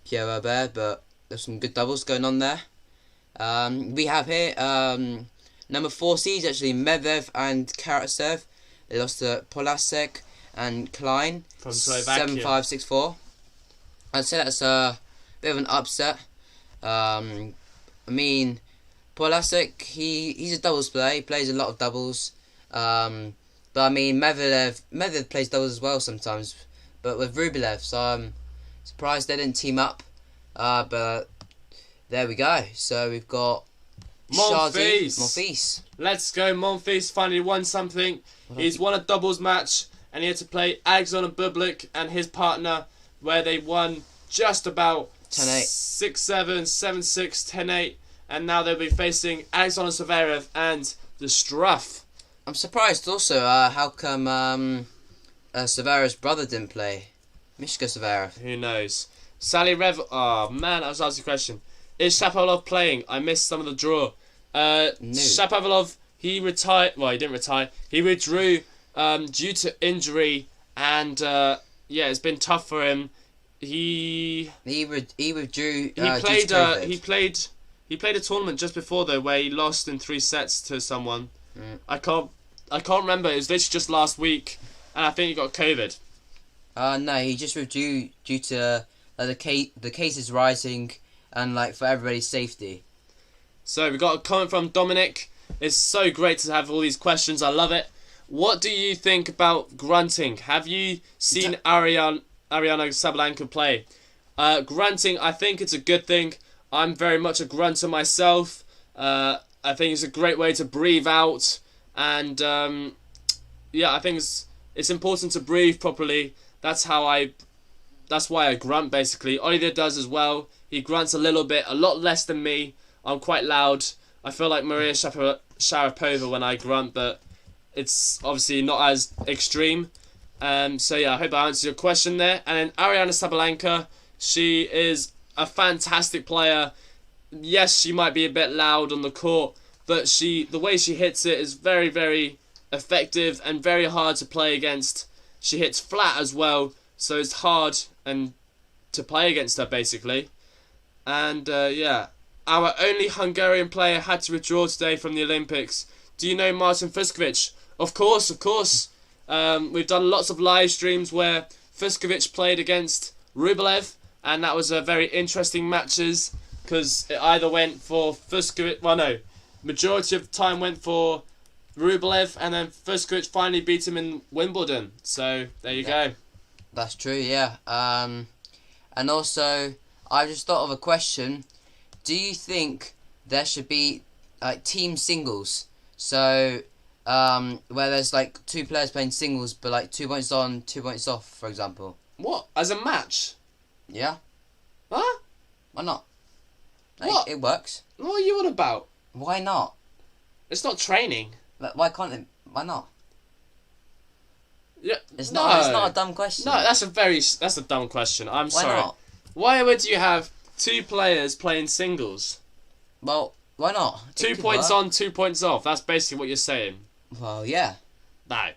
Pierre Robert, but there's some good doubles going on there. We have here number 4 seeds, actually, Medvedev and Karatsev. They lost to Polasek and Klein
from Slovakia.
7-5, 6-4. I'd say that's a bit of an upset. I mean, Polasek, he's a doubles player. He plays a lot of doubles. But I mean, Medvedev plays doubles as well sometimes, but with Rublev, so I'm surprised they didn't team up. But there we go. So we've got Monfils.
Let's go, Monfils finally won something. He's won a doubles match, and he had to play Agzon and Bublik and his partner, where they won just about
10-8,
6-7, 7-6, 10-8, and now they'll be facing Agzon and Zverev and the Struff.
I'm surprised also, how come Zverev's brother didn't play? Mishka Zverev.
Who knows? Sally Rev. Oh man, I was asking a question. Is Shapovalov playing? I missed some of the draw.
No.
Shapovalov, he retired. Well, he didn't retire. He withdrew due to injury, and yeah, it's been tough for him. He
withdrew.
He played a tournament just before though, where he lost in 3 sets to someone. I can't remember. It was literally just last week, and I think he got COVID.
No, he just withdrew due to the case is rising, and like for everybody's safety.
So we got a comment from Dominic. It's so great to have all these questions. I love it. What do you think about grunting? Have you seen Ariana Sabalenka play? Grunting, I think it's a good thing. I'm very much a grunter myself. I think it's a great way to breathe out, and yeah, I think it's important to breathe properly. That's why I grunt basically. Olivier does as well. He grunts a little bit, a lot less than me. I'm quite loud. I feel like Maria Sharapova when I grunt, but it's obviously not as extreme. So yeah, I hope I answered your question there. And then Ariana Sabalenka, she is a fantastic player. Yes, she might be a bit loud on the court, but the way she hits it is very, very effective and very hard to play against. She hits flat as well, so it's hard and to play against her basically. And yeah, our only Hungarian player had to withdraw today from the Olympics. Do you know Martin Fucsovics? Of course, of course. We've done lots of live streams where Fucsovics played against Rublev, and that was a very interesting matches because it either went for Fucsovics. Well, no, majority of the time went for Rublev, and then Fucsovics finally beat him in Wimbledon. So there you go.
That's true, yeah. And also, I just thought of a question. Do you think there should be like team singles? So, where there's like two players playing singles, but like 2 points on, 2 points off, for example.
What? As a match?
Yeah.
Huh?
Why not? Like,
What?
it works.
What are you on about?
Why not?
It's not training.
Like, why can't it? Why not?
Yeah.
It's
no.
not. It's not a dumb question.
No, that's a dumb question. I'm
Why
sorry.
not?
Why would you have two players playing singles?
Well, why not? It
2
could
points
work.
on, 2 points off. That's basically what you're saying.
Well, yeah.
No.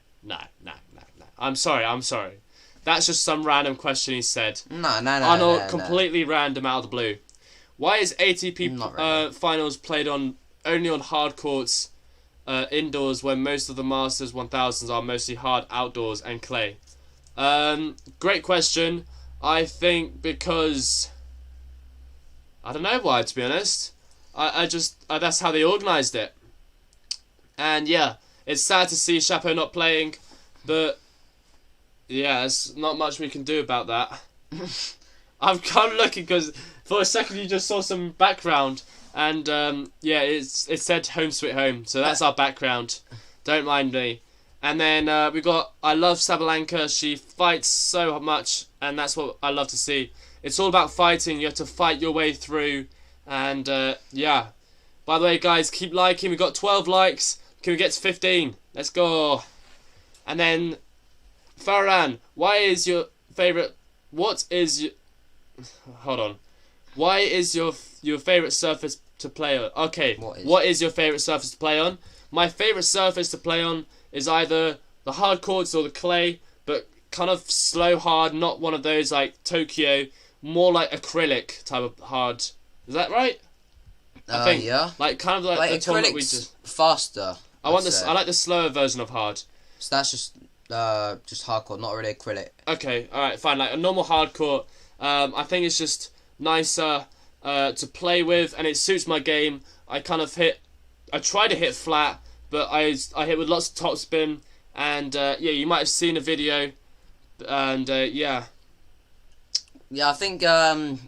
I'm sorry. That's just some random question he said.
No.
Completely random out of the blue. Why is ATP
Not really.
finals played only on hard courts indoors when most of the Masters 1000s are mostly hard outdoors and clay? Great question. I think because I don't know why, to be honest. I just that's how they organised it. And yeah, it's sad to see Chapeau not playing, but yeah, there's not much we can do about that. I'm looking because for a second you just saw some background, and yeah, it said "Home Sweet Home," so that's our background. Don't mind me. And then we got I love Sabalenka. She fights so much, and that's what I love to see. It's all about fighting. You have to fight your way through, and yeah. By the way, guys, keep liking. We got 12 likes. Can we get to 15? Let's go. And then Farhan, why is your favorite? What is your? Hold on. Why is your favorite surface to play on? Okay. What is your favorite surface to play on? My favorite surface to play on is either the hard courts or the clay, but kind of slow hard, not one of those like Tokyo, more like acrylic type of hard. Is that right? I think,
yeah.
like kind of like the tournament we
acrylic's
just.
faster.
I like the slower version of hard.
So that's just hardcore, not really acrylic.
Okay, all right, fine. Like a normal hardcore, I think it's just nicer to play with, and it suits my game. I try to hit flat, but I hit with lots of topspin, and yeah, you might have seen a video, and yeah.
Yeah, I think 1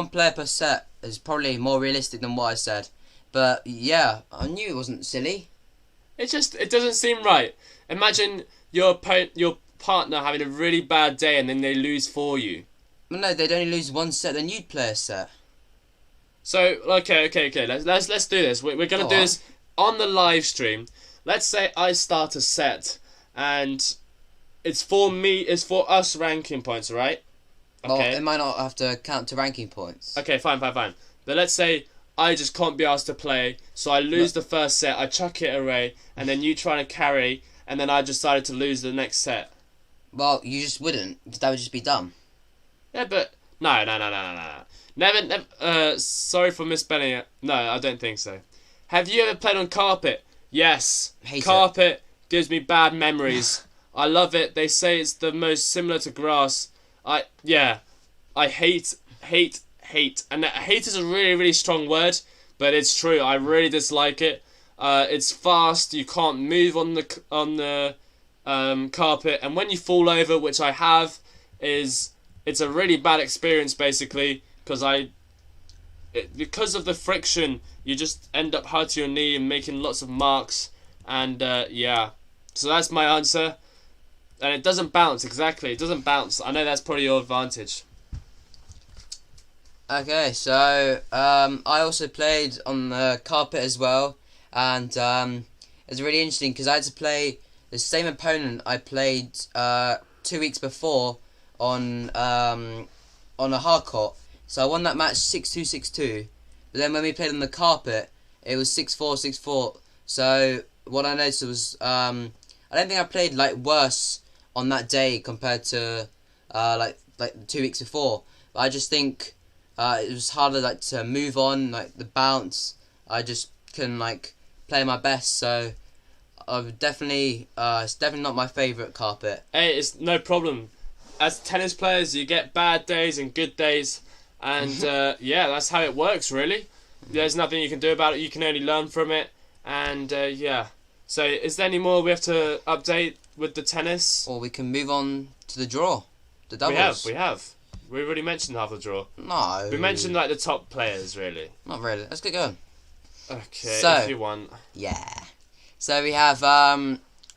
player per set is probably more realistic than what I said. But yeah, I knew it wasn't silly.
It doesn't seem right. Imagine your partner having a really bad day and then they lose for you.
Well, no, they'd only lose 1 set, then you'd play a set.
So okay. Let's do this. We're gonna do this on the live stream. Let's say I start a set, and it's for us ranking points, right?
Well,
Okay.
it might not have to count to ranking points.
Okay, fine. But let's say I just can't be asked to play, so I lose the first set, I chuck it away, and then you try to carry, and then I decided to lose the next set.
Well, you just wouldn't. That would just be dumb.
Yeah, but no. Never. Sorry for misspelling it. No, I don't think so. Have you ever played on carpet? Yes.
Hate
Carpet gives me bad memories. I love it. They say it's the most similar to grass. I hate, and hate is a really, really strong word, but it's true. I really dislike it. It's fast. You can't move on the carpet, and when you fall over, which I have, it's a really bad experience basically because of the friction. You just end up hurting your knee and making lots of marks, and yeah. So that's my answer. And it doesn't bounce, exactly. It doesn't bounce. I know that's probably your advantage.
Okay, so I also played on the carpet as well, and it's really interesting because I had to play the same opponent I played 2 weeks before on a hard court. So I won that match 6-2, 6-2. But then when we played on the carpet, it was 6-4, 6-4. So what I noticed was I don't think I played like worse on that day compared to like 2 weeks before. But I just think it was harder like to move on, like the bounce. I just couldn't like play my best. So I would definitely it's definitely not my favourite carpet.
Hey, it's no problem. As tennis players, you get bad days and good days, and yeah, that's how it works, really. There's nothing you can do about it. You can only learn from it, and yeah. So, is there any more we have to update with the tennis?
Or we can move on to the draw, the doubles.
We have. We already mentioned half the draw.
No.
We mentioned like the top players, really.
Not really. Let's get going.
Okay,
So,
if you want.
Yeah. So we have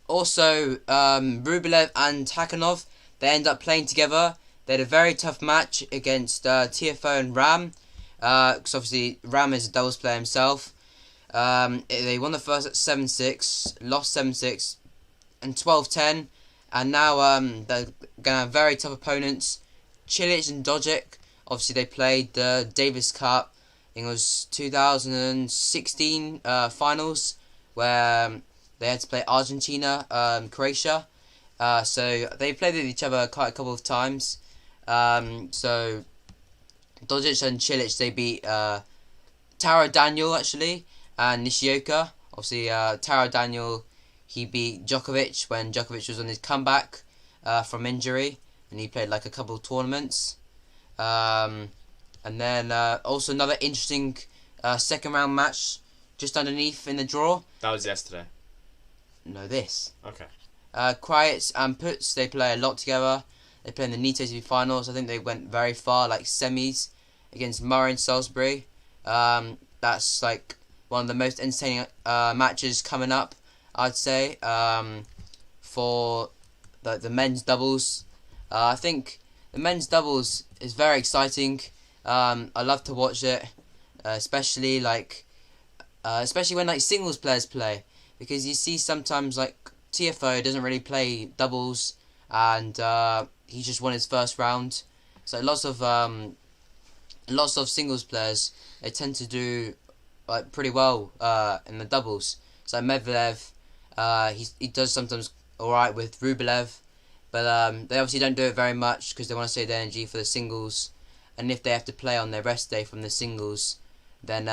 also Rublev and Hakanov. They end up playing together. They had a very tough match against TFO and Ram. Because obviously Ram is a doubles player himself. They won the first at 7-6, lost 7-6, and 12-10. And now they're going to have very tough opponents. Cilic and Dojic. Obviously they played the Davis Cup. I think it was 2016 finals, where they had to play Argentina, Croatia. So they played with each other quite a couple of times. So Dojic and Cilic, they beat Taro Daniel actually, and Nishioka. Obviously Taro Daniel, he beat Djokovic when Djokovic was on his comeback from injury, and he played like a couple of tournaments. And then also another interesting second round match just underneath in the draw.
That was yesterday.
No, this.
Okay.
Kravitz and Putz, they play a lot together. They play in the NITO TV finals. I think they went very far, like semis, against Murray and Salisbury. That's like one of the most entertaining matches coming up, I'd say, for the men's doubles. I think the men's doubles is very exciting. I love to watch it, especially when like singles players play, because you see sometimes like TFO doesn't really play doubles, and he just won his first round. So lots of singles players, they tend to do like pretty well in the doubles. So Medvedev, he does sometimes alright with Rublev, but they obviously don't do it very much because they want to save their energy for the singles. And if they have to play on their rest day from the singles, then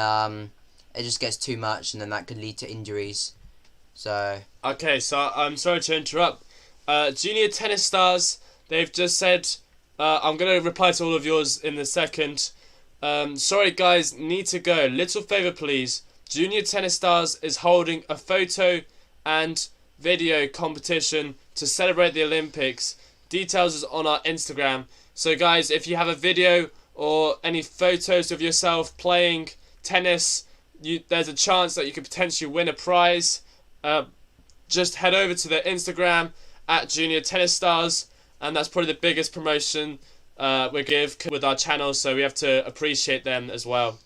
it just gets too much, and then that could lead to injuries. So
okay, so I'm sorry to interrupt. Junior Tennis Stars, they've just said, I'm going to reply to all of yours in a second. Sorry guys, need to go. Little favour please. Junior Tennis Stars is holding a photo and video competition to celebrate the Olympics. Details is on our Instagram. So guys, if you have a video or any photos of yourself playing tennis, there's a chance that you could potentially win a prize. Just head over to their Instagram at Junior Tennis Stars, and that's probably the biggest promotion we give with our channel, so we have to appreciate them as well.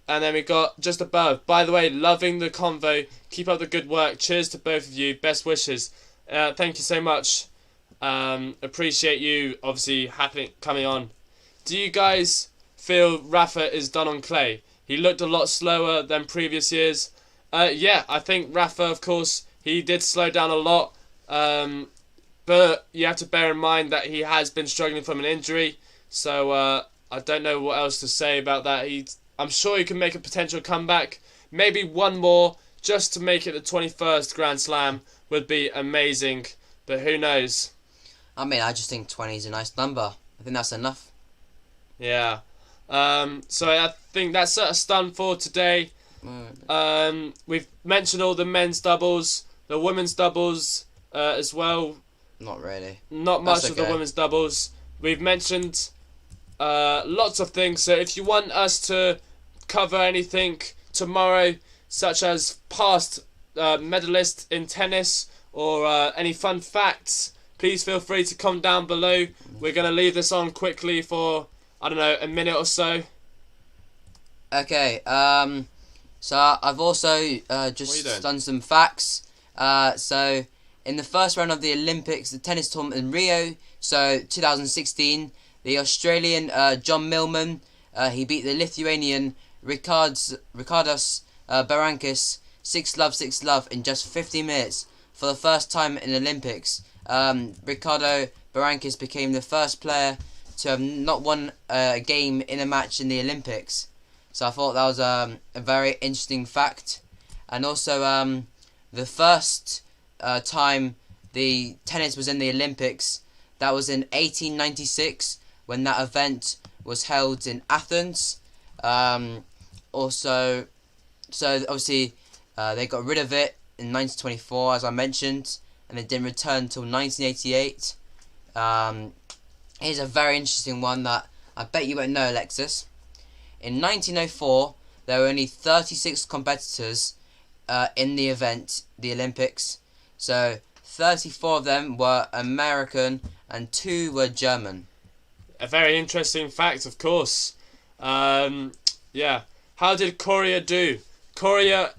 And then we got just above, by the way, loving the convo, keep up the good work, cheers to both of you, best wishes. Thank you so much. Appreciate you obviously coming on. Do you guys feel Rafa is done on clay? He looked a lot slower than previous years. Yeah, I think Rafa, of course, he did slow down a lot. But you have to bear in mind that he has been struggling from an injury. So I don't know what else to say about that. I'm sure he can make a potential comeback. Maybe one more just to make it the 21st Grand Slam would be amazing. But who knows?
I mean, I just think 20 is a nice number. I think that's enough.
Yeah. So I think that's us done for today. We've mentioned all the men's doubles, the women's doubles as well.
Not really.
Not much of the women's doubles. We've mentioned lots of things. So if you want us to cover anything tomorrow, such as past medalists in tennis or any fun facts, please feel free to comment down below. We're going to leave this on quickly for, I don't know, a minute or so.
Okay, so I've also just done some facts. So in the first round of the Olympics, the tennis tournament in Rio, so 2016, the Australian John Millman, he beat the Lithuanian Ricardas Berankis 6-love in just 50 minutes for the first time in the Olympics. Ricardo Berankis became the first player to have not won a game in a match in the Olympics. So I thought that was a very interesting fact. And also the first time the tennis was in the Olympics, that was in 1896 when that event was held in Athens. So obviously they got rid of it in 1924, as I mentioned, and it didn't return until 1988. Here's a very interesting one that I bet you won't know, Alexis. In 1904, there were only 36 competitors in the event, the Olympics. So 34 of them were American and 2 were German.
A very interesting fact, of course. Yeah. How did Coria do? Coria,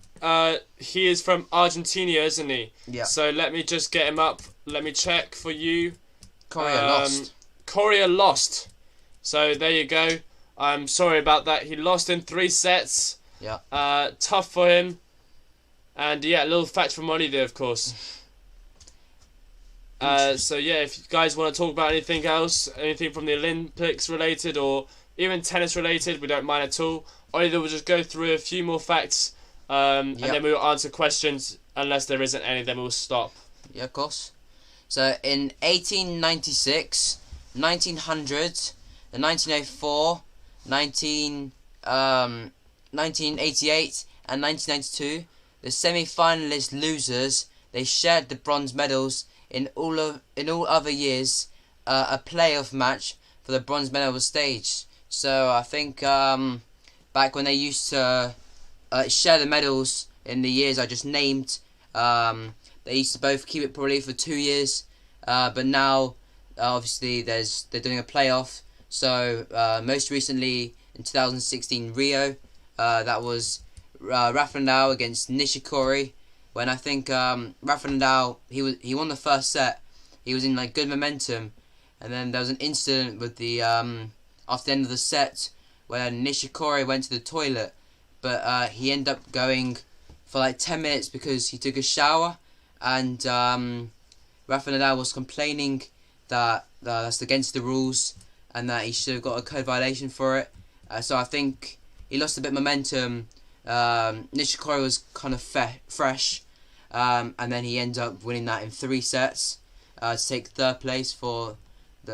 he is from Argentina, isn't he?
Yeah.
So let me just get him up. Let me check for you.
Coria lost.
Coria lost. So there you go. I'm sorry about that. He lost in 3 sets.
Yeah.
Tough for him. And yeah, a little fact from Ollie there, of course. So yeah, if you guys want to talk about anything else, anything from the Olympics related or even tennis related, we don't mind at all. Oliver will just go through a few more facts, and then we will answer questions. Unless there isn't any, then we'll stop.
Yeah, of course. So in 1896, 1900, the 1904, 1988, and 1992, the semi-finalist losers, they shared the bronze medals. In all other years, a playoff match for the bronze medal stage. So I think back when they used to share the medals in the years I just named, they used to both keep it probably for 2 years. But now, obviously, they're doing a playoff. So most recently in 2016 Rio, that was Rafa Nadal against Nishikori. When I think Rafa Nadal, he won the first set, he was in like good momentum, and then there was an incident with the after the end of the set where Nishikori went to the toilet, but he ended up going for like 10 minutes because he took a shower, and Rafa Nadal was complaining that that's against the rules and that he should have got a code violation for it. So I think he lost a bit of momentum. Nishikori was kind of fresh. And then he ended up winning that in 3 sets to take 3rd place for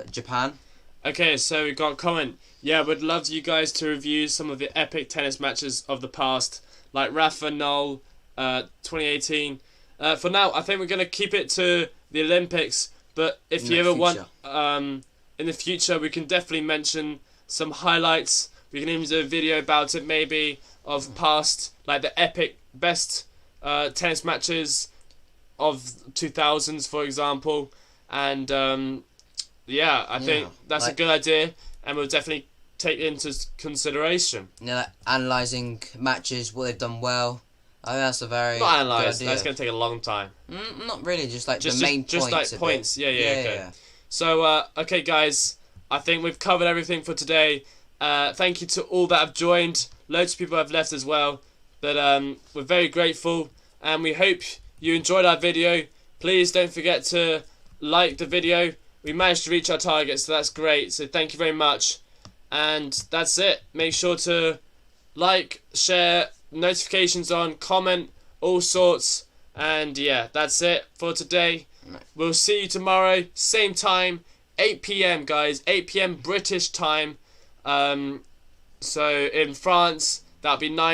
Japan.
Okay, so we got a comment. Yeah, would love you guys to review some of the epic tennis matches of the past, like Rafa Nadal 2018. For now, I think we're going to keep it to the Olympics, but if you ever want, in the future, we can definitely mention some highlights. We can even do a video about it, maybe, of past, like the epic best tennis matches of 2000s, for example, and yeah, I think that's a good idea, and we'll definitely take it into consideration.
Like analysing matches, what they've done well. I think that's a very
not analyse.
good idea.
That's going to take a long time.
Not really, just like the main points.
Just like points. Yeah, okay.
Yeah.
So okay, guys, I think we've covered everything for today. Thank you to all that have joined. Loads of people have left as well, but we're very grateful. And we hope you enjoyed our video. Please don't forget to like the video. We managed to reach our target, so that's great. So thank you very much. And that's it. Make sure to like, share, notifications on, comment, all sorts. And yeah, that's it for today. We'll see you tomorrow, same time, 8 PM, guys. 8 PM British time. So in France, that'll be 9